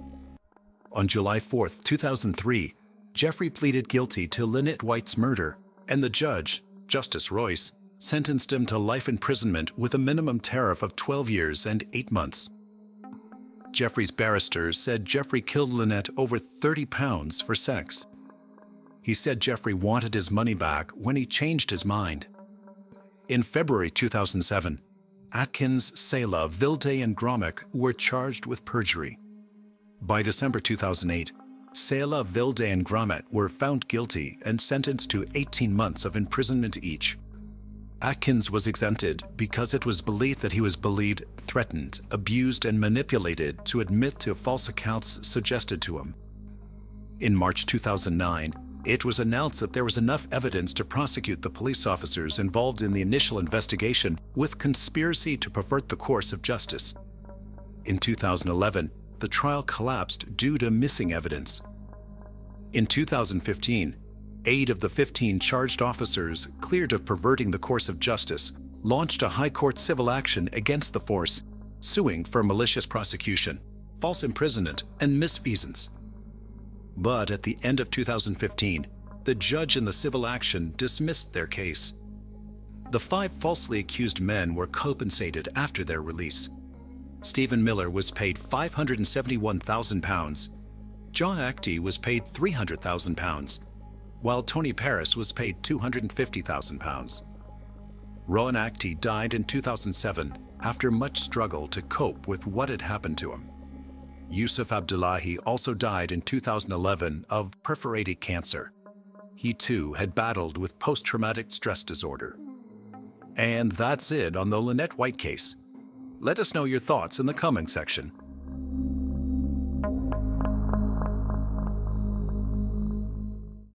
On July 4, 2003, Jeffrey pleaded guilty to Lynette White's murder, and the judge, Justice Royce, sentenced him to life imprisonment with a minimum tariff of 12 years and 8 months. Jeffrey's barrister said Jeffrey killed Lynette over 30 pounds for sex. He said Jeffrey wanted his money back when he changed his mind. In February 2007, Atkins, Selah, Vilde, and Gromick were charged with perjury. By December 2008, Selah, Vilde, and Gromick were found guilty and sentenced to 18 months of imprisonment each. Atkins was exempted because it was believed that he was believed threatened, abused, and manipulated to admit to false accounts suggested to him. In March 2009, it was announced that there was enough evidence to prosecute the police officers involved in the initial investigation with conspiracy to pervert the course of justice. In 2011, the trial collapsed due to missing evidence. In 2015, 8 of the 15 charged officers cleared of perverting the course of justice launched a high court civil action against the force, suing for malicious prosecution, false imprisonment, and misfeasance. But at the end of 2015, the judge in the civil action dismissed their case. The 5 falsely accused men were compensated after their release. Stephen Miller was paid £571,000. John Actie was paid £300,000, while Tony Paris was paid £250,000. Rowan Actie died in 2007 after much struggle to cope with what had happened to him. Yusuf Abdullahi also died in 2011 of perforated cancer. He too had battled with post-traumatic stress disorder. And that's it on the Lynette White case. Let us know your thoughts in the comment section.